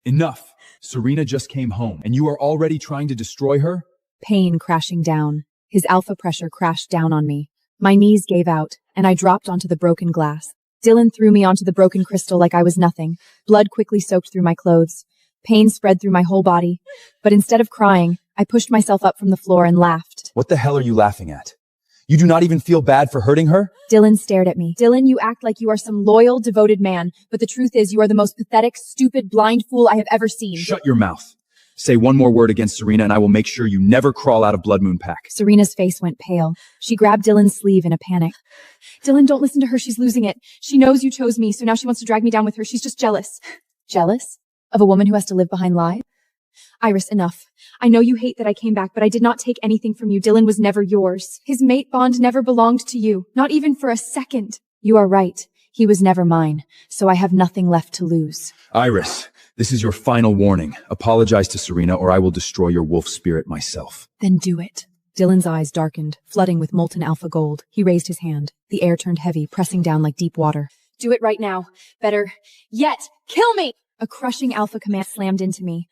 Speaker 2: Enough. Serena just came home, and you are already trying to destroy her?
Speaker 1: Pain crashing down. His alpha pressure crashed down on me. My knees gave out, and I dropped onto the broken glass. Dylan threw me onto the broken crystal like I was nothing. Blood quickly soaked through my clothes. Pain spread through my whole body. But instead of crying, I pushed myself up from the floor and laughed.
Speaker 2: What the hell are you laughing at? You do not even feel bad for hurting her?
Speaker 1: Dylan stared at me. Dylan, you act like you are some loyal, devoted man, but the truth is you are the most pathetic, stupid, blind fool I have ever seen.
Speaker 2: Shut your mouth. Say one more word against Serena and I will make sure you never crawl out of Blood Moon Pack.
Speaker 1: Serena's face went pale. She grabbed Dylan's sleeve in a panic. Dylan, don't listen to her. She's losing it. She knows you chose me, so now she wants to drag me down with her. She's just jealous. Jealous? Of a woman who has to live behind lies?
Speaker 11: Iris, enough. I know you hate that I came back, but I did not take anything from you. Dylan was never yours. His mate bond never belonged to you, not even for a second. You are right. He was never mine, so I have nothing left to lose.
Speaker 2: Iris, this is your final warning. Apologize to Serena or I will destroy your wolf spirit myself.
Speaker 11: Then do it. Dylan's eyes darkened, flooding with molten alpha gold. He raised his hand. The air turned heavy, pressing down like deep water. Do it right now. Better yet, kill me! A crushing alpha command slammed into me.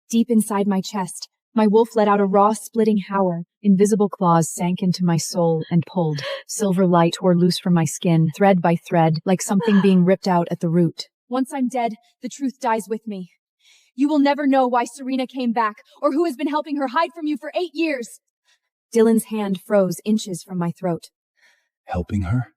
Speaker 11: Deep inside my chest, my wolf let out a raw, splitting howl. Invisible claws sank into my soul and pulled. Silver light tore loose from my skin, thread by thread, like something being ripped out at the root. Once I'm dead, the truth dies with me. You will never know why Serena came back, or who has been helping her hide from you for 8 years. Dylan's hand froze inches from my throat.
Speaker 2: Helping her?